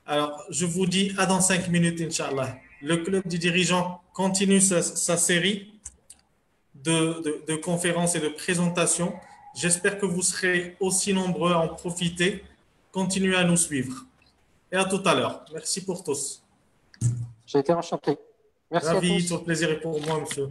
Alors, je vous dis à dans 5 minutes, Inch'Allah. Le club des dirigeants continue sa série de conférences et de présentations. J'espère que vous serez aussi nombreux à en profiter. Continuez à nous suivre. Et à tout à l'heure. Merci pour tous. J'ai été enchanté. Merci à tous. Ravi, tout le plaisir est pour moi, monsieur.